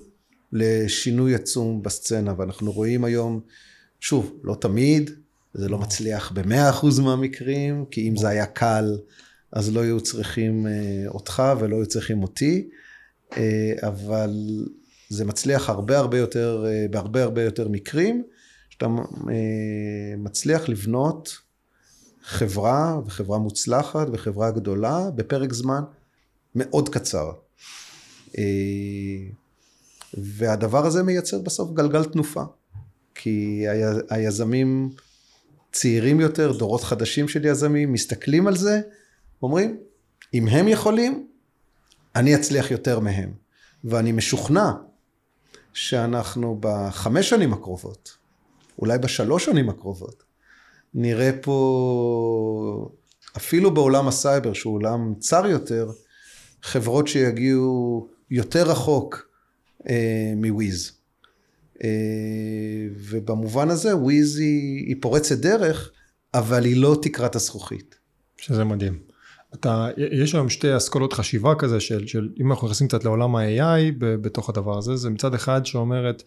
לשינוי עצום בסצנה, ואנחנו רואים היום, שוב, לא תמיד, זה לא מצליח ב100% מהמקרים, כי אם זה היה קל, אז לא היו צריכים אותך ולא היו צריכים אותי, אבל זה מצליח הרבה יותר, בהרבה יותר מקרים, שאתה מצליח לבנות חברה, וחברה מוצלחת, וחברה גדולה, בפרק זמן מאוד קצר. והדבר הזה מייצר בסוף גלגל תנופה, כי היזמים צעירים יותר, דורות חדשים של יזמים, מסתכלים על זה, אומרים, אם הם יכולים, אני אצליח יותר מהם. ואני משוכנע שאנחנו ב5 שנים הקרובות, אולי ב3 שנים הקרובות, נראה פה, אפילו בעולם הסייבר, שהוא עולם צר יותר, חברות שיגיעו יותר רחוק מוויז. ובמובן הזה, וויז היא פורצת דרך, אבל היא לא תקרת הזכוכית. שזה מדהים. יש היום שתי אסכולות חשיבה כזה, של אם אנחנו נכנסים קצת לעולם ה-AI בתוך הדבר הזה, זה מצד אחד שאומרת,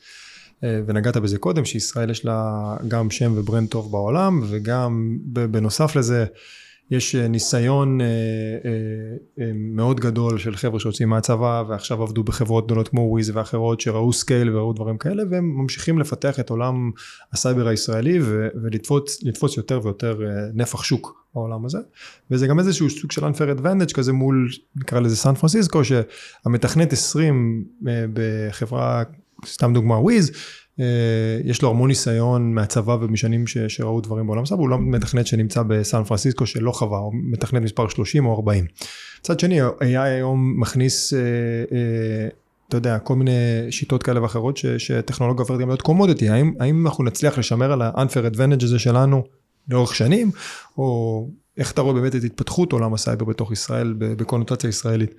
ונגעת בזה קודם, שישראל יש לה גם שם וברנד טוב בעולם, וגם בנוסף לזה, יש ניסיון מאוד גדול של חבר'ה שיוצאים מהצבא, ועכשיו עבדו בחברות גדולות כמו וויז ואחרות, שראו סקייל וראו דברים כאלה, והם ממשיכים לפתח את עולם הסייבר הישראלי, ולתפוס יותר ויותר נפח שוק בעולם הזה, וזה גם איזשהו סוג של unfair advantage כזה מול, נקרא לזה סן פרנסיסקו, שהמתכנת 20 בחברה, סתם דוגמה וויז, יש לו המון ניסיון מהצבא ומשנים שראו דברים בעולם סבא, הוא לא מתכנת שנמצא בסן פרנסיסקו שלא חווה, הוא מתכנת מספר 30 או 40. מצד שני, AI היום מכניס, אתה יודע, כל מיני שיטות כאלה ואחרות, שטכנולוגיה עוברת גם להיות קומודיטי, האם אנחנו נצליח לשמר על ה-unfair advantage הזה שלנו לאורך שנים, או איך אתה רואה באמת את התפתחות עולם הסייבר בתוך ישראל, בקונוטציה ישראלית?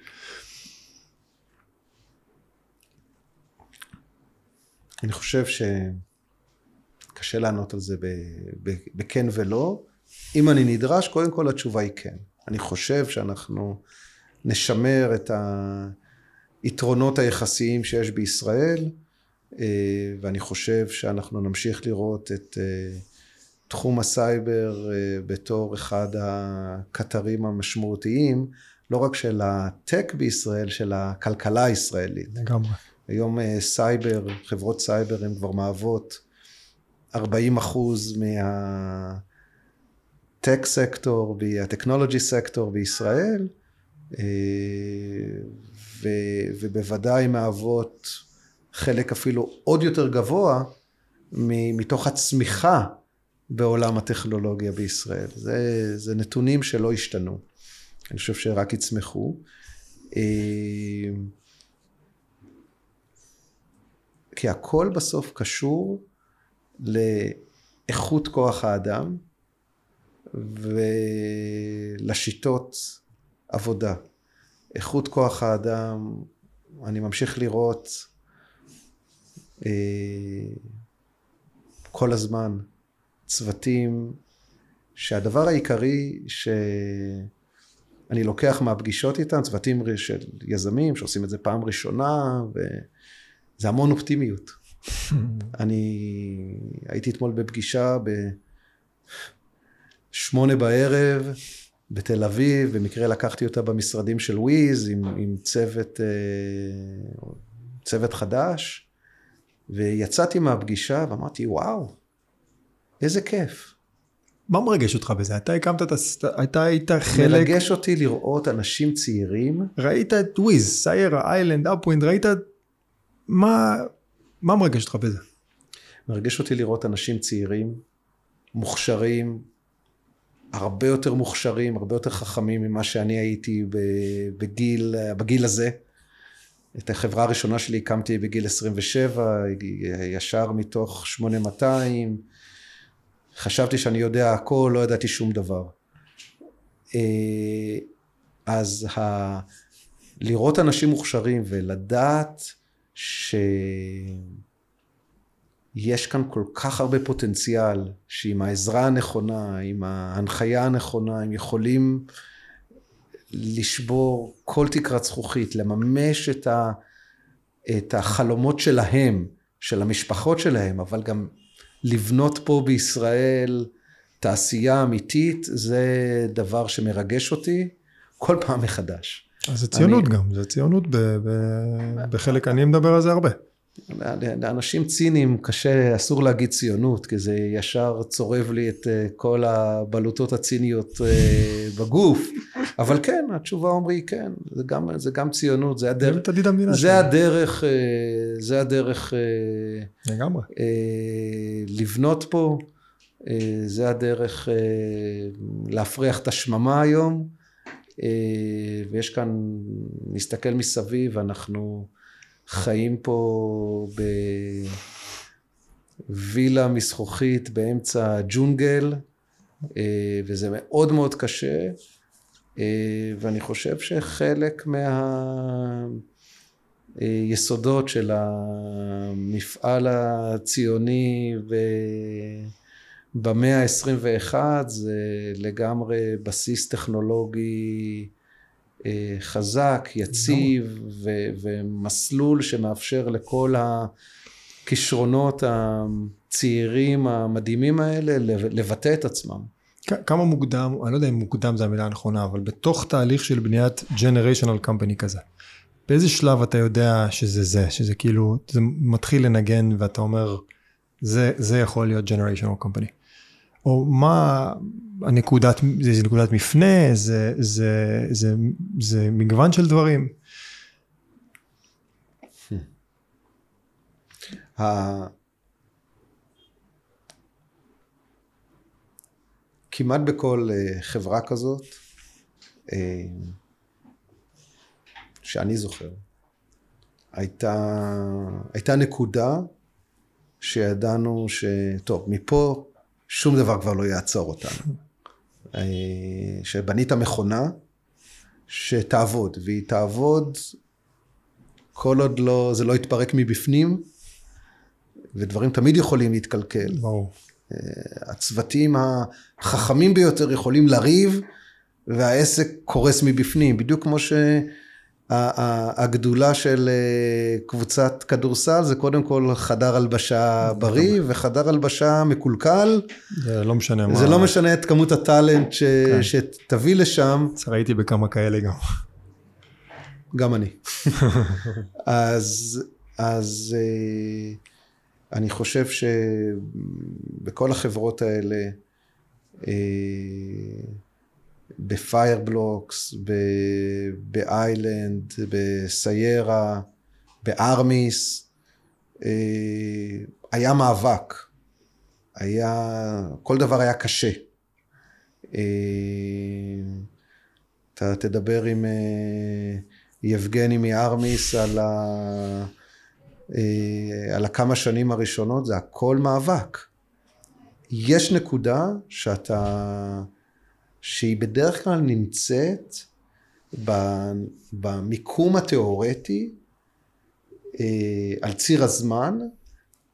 אני חושב שקשה לענות על זה בכן ולא. אם אני נדרש, קודם כל התשובה היא כן. אני חושב שאנחנו נשמר את היתרונות היחסיים שיש בישראל, ואני חושב שאנחנו נמשיך לראות את תחום הסייבר בתור אחד הקטרים המשמעותיים, לא רק של הטק בישראל, של הכלכלה הישראלית. לגמרי. היום סייבר, חברות סייבר הן כבר מהוות 40% מהטק סקטור והטכנולוגי סקטור בישראל, ובוודאי מהוות חלק אפילו עוד יותר גבוה מתוך הצמיחה בעולם הטכנולוגיה בישראל. זה נתונים שלא השתנו. אני חושב שרק יצמחו. כי הכל בסוף קשור לאיכות כוח האדם ולשיטות עבודה. איכות כוח האדם, אני ממשיך לראות כל הזמן צוותים שהדבר העיקרי שאני לוקח מהפגישות איתם, צוותים של יזמים שעושים את זה פעם ראשונה, זה המון אופטימיות. אני הייתי אתמול בפגישה ב8 בערב בתל אביב, במקרה לקחתי אותה במשרדים של וויז עם צוות חדש, ויצאתי מהפגישה ואמרתי, וואו, איזה כיף. מה מרגש אותך בזה? אתה היית חלק... מרגש אותי לראות אנשים צעירים. ראית את וויז, סיירה, איילנד, אפווינד, ראית... מה מרגש אותך בזה? מרגש אותי לראות אנשים צעירים, מוכשרים, הרבה יותר מוכשרים, הרבה יותר חכמים ממה שאני הייתי בגיל הזה. את החברה הראשונה שלי הקמתי בגיל 27, ישר מתוך 8200. חשבתי שאני יודע הכל, לא ידעתי שום דבר. אז לראות אנשים מוכשרים ולדעת שיש כאן כל כך הרבה פוטנציאל, שעם העזרה הנכונה, עם ההנחיה הנכונה, הם יכולים לשבור כל תקרת זכוכית, לממש את החלומות שלהם, של המשפחות שלהם, אבל גם לבנות פה בישראל תעשייה אמיתית, זה דבר שמרגש אותי כל פעם מחדש. אז זה ציונות גם, זה ציונות בחלק, אני מדבר על זה הרבה. לאנשים ציניים קשה, אסור להגיד ציונות, כי זה ישר צורב לי את כל הבלוטות הציניות בגוף, אבל כן, התשובה אומרי כן, זה גם ציונות, זה הדרך לגמרי. לבנות פה, זה הדרך להפריח את השממה היום, ויש כאן, נסתכל מסביב, אנחנו חיים פה בווילה מזכוכית באמצע הג'ונגל, וזה מאוד מאוד קשה, ואני חושב שחלק מהיסודות של המפעל הציוני במאה ה-21 זה לגמרי בסיס טכנולוגי חזק, יציב, ומסלול שמאפשר לכל הכישרונות הצעירים המדהימים האלה לבטא את עצמם. כמה מוקדם, אני לא יודע אם מוקדם זה המילה הנכונה, אבל בתוך תהליך של בניית generational company כזה, באיזה שלב אתה יודע שזה כאילו, זה מתחיל לנגן ואתה אומר, זה יכול להיות generational company? או מה הנקודת, זה נקודת מפנה, זה מגוון של דברים. כמעט בכל חברה כזאת, שאני זוכר, הייתה נקודה שידענו שטוב, מפה שום דבר כבר לא יעצור אותנו. שבנית מכונה שתעבוד, והיא תעבוד כל עוד זה לא יתפרק מבפנים, ודברים תמיד יכולים להתקלקל. ברור. הצוותים החכמים ביותר יכולים לריב, והעסק קורס מבפנים, בדיוק כמו הגדולה של קבוצת כדורסל, זה קודם כל חדר הלבשה בריא, וחדר הלבשה מקולקל. זה לא משנה מה. זה לא משנה את כמות הטלנט שתביא לשם. ראיתי בכמה כאלה גם. גם אני. אז אני חושב שבכל החברות האלה, בפיירבלוקס, באיילנד, בסיירה, בארמיס, היה מאבק. כל דבר היה קשה. אתה תדבר עם יבגני מארמיס על הכמה שנים הראשונות, זה הכל מאבק. יש נקודה שהיא בדרך כלל נמצאת במיקום התיאורטי על ציר הזמן,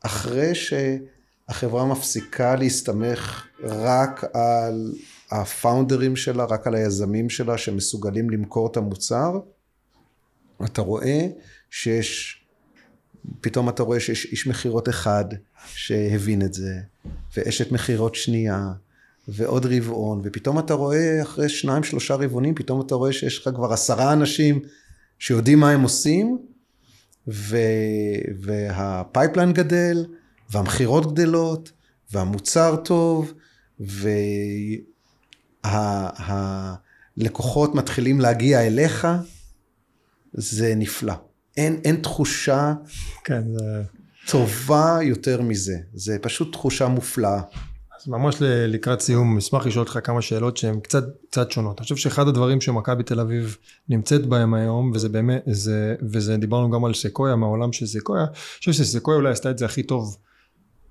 אחרי שהחברה מפסיקה להסתמך רק על הפאונדרים שלה, רק על היזמים שלה שמסוגלים למכור את המוצר. פתאום אתה רואה שיש איש מחירות אחד שהבין את זה, ואשת מחירות שנייה, ועוד רבעון, ופתאום אתה רואה אחרי 2-3 רבעונים, פתאום אתה רואה שיש לך כבר 10 אנשים שיודעים מה הם עושים, והפייפליין גדל, והמחירות גדלות, והמוצר טוב, והלקוחות מתחילים להגיע אליך, זה נפלא. אין תחושה טובה יותר מזה, זה פשוט תחושה מופלאה. אז ממש לקראת סיום, אשמח לשאול אותך כמה שאלות שהן קצת שונות. אני חושב שאחד הדברים שמכבי תל אביב נמצאת בהם היום, וזה באמת, וזה דיברנו גם על סקויה, מהעולם של סקויה, אני חושב שסקויה אולי עשתה את זה הכי טוב,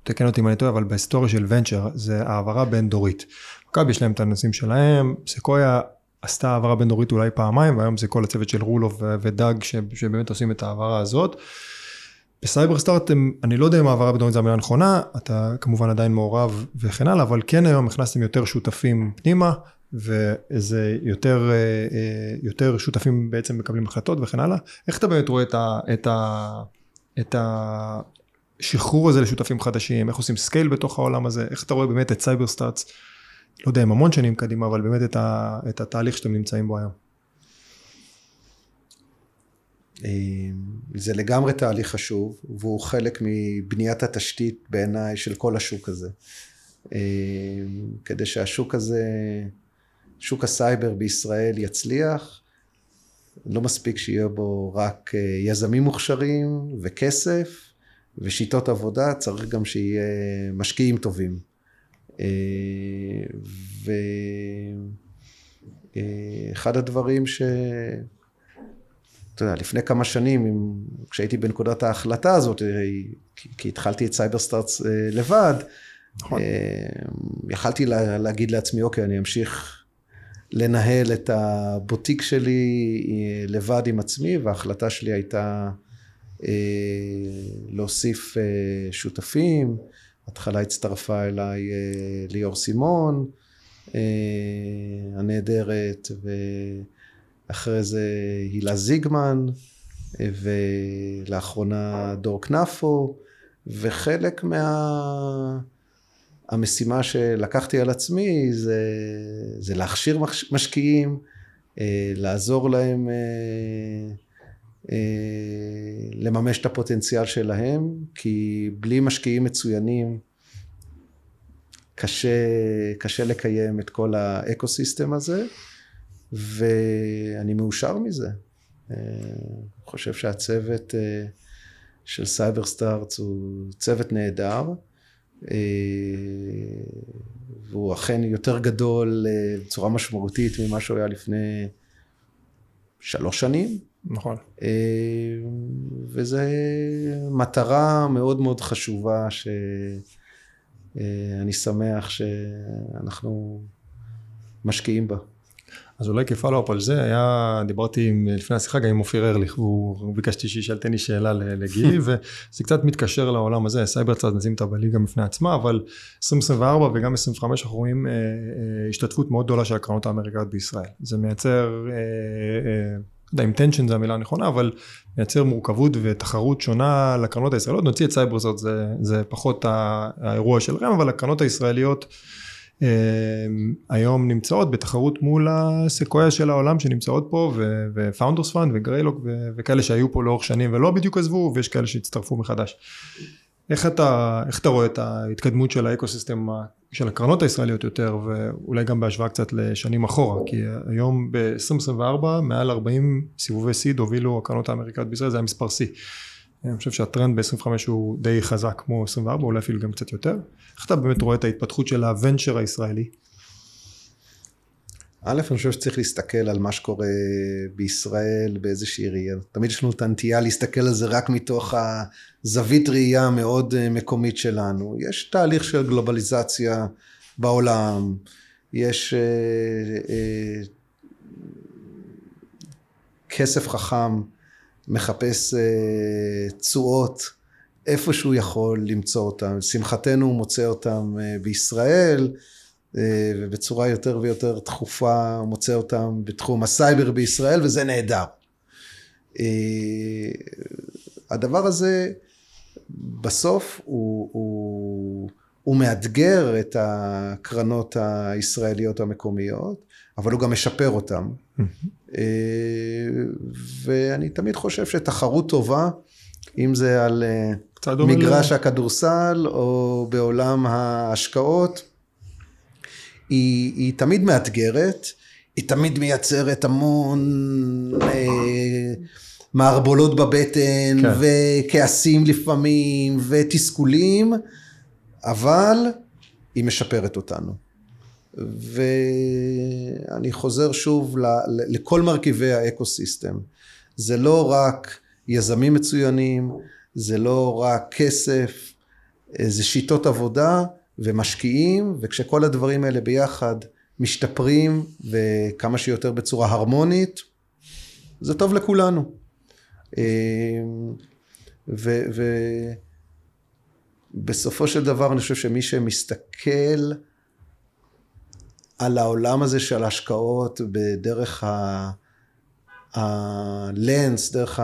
תקן אותי אם אני טועה, אבל בהיסטוריה של ונצ'ר, זה העברה בין דורית. מכבי יש להם את הנושאים שלהם, סקויה עשתה העברה בין דורית אולי פעמיים, והיום זה כל הצוות של רולוב ודג, שבאמת עושים את העברה הזאת. בסייברסטארט, אני לא יודע אם העברה בין דורית זה המילה נכונה, אתה כמובן עדיין מעורב וכן הלאה, אבל כן היום הכנסתם יותר שותפים פנימה, וזה יותר שותפים בעצם מקבלים החלטות וכן הלאה. איך אתה באמת רואה את השחרור הזה לשותפים חדשים, איך עושים סקייל בתוך העולם הזה, איך אתה רואה באמת את סייברסטארטס, לא יודע אם המון שנים קדימה, אבל באמת את התהליך שאתם נמצאים בו היום? זה לגמרי תהליך חשוב, והוא חלק מבניית התשתית בעיניי של כל השוק הזה. כדי שהשוק הזה, שוק הסייבר בישראל יצליח, לא מספיק שיהיה בו רק יזמים מוכשרים וכסף ושיטות עבודה, צריך גם שיהיה משקיעים טובים. ואחד הדברים אתה יודע, לפני כמה שנים, כשהייתי בנקודת ההחלטה הזאת, כי התחלתי את סייברסטארטס לבד, יכלתי להגיד לעצמי, אוקיי, אני אמשיך לנהל את הבוטיק שלי לבד עם עצמי, וההחלטה שלי הייתה להוסיף שותפים. התחלה הצטרפה אליי ליאור סימון, הנהדרת, ואחרי זה הילה זיגמן, ולאחרונה דור כנפו, וחלק המשימה שלקחתי על עצמי זה להכשיר משקיעים, לעזור להם לממש את הפוטנציאל שלהם, כי בלי משקיעים מצוינים קשה לקיים את כל האקוסיסטם הזה, ואני מאושר מזה. אני חושב שהצוות של סייברסטארטס הוא צוות נהדר, והוא אכן יותר גדול בצורה משמעותית ממה שהוא היה לפני 3 שנים. נכון. וזו מטרה מאוד מאוד חשובה שאני שמח שאנחנו משקיעים בה. אז אולי כפלו-אפ על זה, דיברתי לפני השיחה גם עם אופיר ארליך, וביקשתי שישאלתני שאלה לגילי, וזה קצת מתקשר לעולם הזה, סייברסטארטס נשים אותה בליגה בפני עצמה, אבל 2024 וגם 2025 אנחנו רואים השתתפות מאוד גדולה של הקרנות האמריקאיות בישראל. זה מייצר, intention זה המילה הנכונה, אבל מייצר מורכבות ותחרות שונה לקרנות הישראליות. נוציא את סייברסטארטס, זה פחות האירוע שלכם, אבל הקרנות הישראליות היום נמצאות בתחרות מול הסקויה של העולם שנמצאות פה, ופאונדרס פאנד וגריילוק וכאלה שהיו פה לאורך שנים ולא בדיוק עזבו, ויש כאלה שהצטרפו מחדש. איך אתה רואה את ההתקדמות של האקוסיסטם של הקרנות הישראליות יותר, ואולי גם בהשוואה קצת לשנים אחורה, כי היום ב-2024 מעל 40 סיבובי סיד הובילו הקרנות האמריקאיות בישראל, זה היה מספר C. אני חושב שהטרנד ב-25 הוא די חזק כמו 24, אולי אפילו גם קצת יותר. איך אתה באמת רואה את ההתפתחות של הוונצ'ר הישראלי? א', אני חושב שצריך להסתכל על מה שקורה בישראל באיזושהי ראייה. תמיד יש לנו את הנטייה להסתכל על זה רק מתוך הזווית ראייה המאוד מקומית שלנו. יש תהליך של גלובליזציה בעולם, יש כסף חכם, מחפש תשואות, איפה שהוא יכול למצוא אותם. שמחתנו הוא מוצא אותם בישראל, ובצורה יותר ויותר תכופה מוצא אותם בתחום הסייבר בישראל, וזה נהדר. הדבר הזה בסוף הוא מאתגר את הקרנות הישראליות המקומיות, אבל הוא גם משפר אותם. ואני תמיד חושב שתחרות טובה, אם זה על מגרש הכדורסל או בעולם ההשקעות, היא תמיד מאתגרת, היא תמיד מייצרת המון מערבולות בבטן, כן. וכעסים לפעמים, ותסכולים, אבל היא משפרת אותנו. ואני חוזר שוב לכל מרכיבי האקוסיסטם. זה לא רק יזמים מצוינים, זה לא רק כסף, זה שיטות עבודה ומשקיעים, וכשכל הדברים האלה ביחד משתפרים וכמה שיותר בצורה הרמונית, זה טוב לכולנו. ובסופו של דבר אני חושב שמי שמסתכל על העולם הזה של השקעות בדרך הלנס, דרך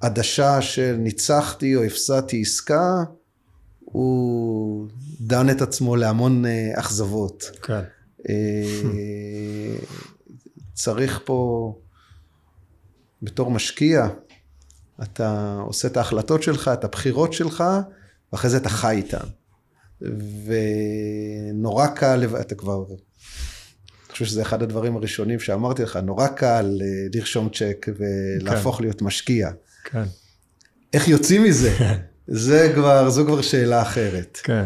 העדשה של ניצחתי או הפסדתי עסקה, הוא דן את עצמו להמון אכזבות. כן. צריך פה, בתור משקיע, אתה עושה את ההחלטות שלך, את הבחירות שלך, ואחרי זה אתה חי איתן. ונורא קל, אתה כבר, אני חושב שזה אחד הדברים הראשונים שאמרתי לך, נורא קל לרשום צ'ק ולהפוך להיות משקיע. כן. איך יוצאים מזה? זו כבר שאלה אחרת. כן.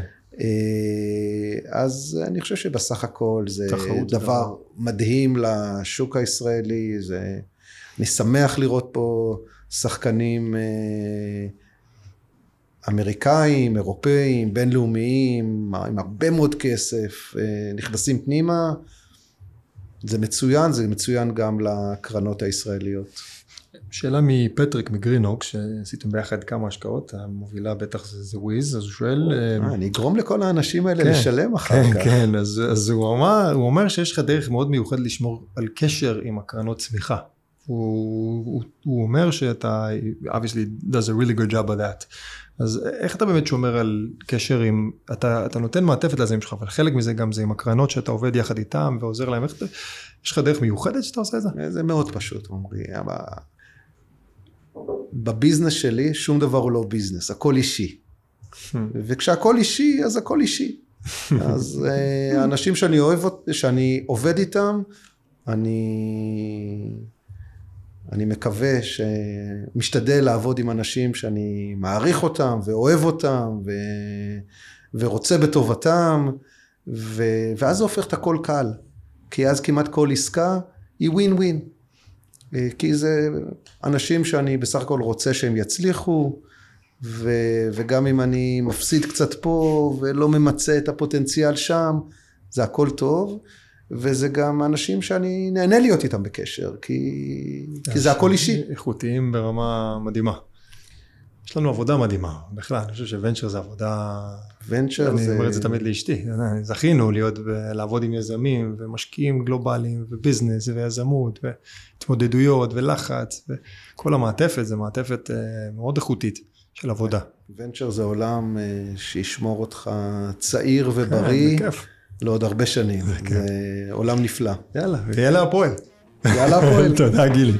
אז אני חושב שבסך הכל זה דבר מדהים לשוק הישראלי, אני שמח לראות פה שחקנים אמריקאים, אירופאים, בינלאומיים, עם הרבה מאוד כסף, נכנסים פנימה, זה מצוין גם לקרנות הישראליות. שאלה מפטריק מגרינוק, שעשיתם ביחד כמה השקעות, המובילה בטח זה וויז, אז הוא שואל... אני אגרום לכל האנשים האלה לשלם אחר כך. כן, אז הוא אומר שיש לך דרך מאוד מיוחד לשמור על קשר עם הקרנות צמיחה. הוא אומר שאתה, obviously, does a really good job of that. אז איך אתה באמת שומר על קשר עם, אתה נותן מעטפת לזה שלך, אבל חלק מזה גם זה עם הקרנות שאתה עובד יחד איתם ועוזר להם, יש לך דרך מיוחדת שאתה עושה את זה? זה מאוד פשוט, אומרי, בביזנס שלי שום דבר הוא לא ביזנס, הכל אישי. וכשהכל אישי, אז הכל אישי. אז האנשים שאני עובד איתם, אני מקווה שמשתדל לעבוד עם אנשים שאני מעריך אותם ואוהב אותם ורוצה בטובתם, ואז זה הופך את הכל קל. כי אז כמעט כל עסקה היא ווין ווין. כי זה אנשים שאני בסך הכל רוצה שהם יצליחו, וגם אם אני מפסיד קצת פה ולא ממצא את הפוטנציאל שם, זה הכל טוב, וזה גם אנשים שאני נהנה להיות איתם בקשר, כי זה הכל אישי. איכותיים ברמה מדהימה. יש לנו עבודה מדהימה, בכלל, אני חושב שוונצ'ר זה עבודה, אני אומר את זה תמיד לאשתי, זכינו לעבוד עם יזמים ומשקיעים גלובליים וביזנס ויזמות והתמודדויות ולחץ, וכל המעטפת, זה מעטפת מאוד איכותית של עבודה. ונצ'ר זה עולם שישמור אותך צעיר ובריא, לעוד הרבה שנים, זה עולם נפלא. יאללה, ויאללה הפועל. יאללה הפועל. תודה גילי.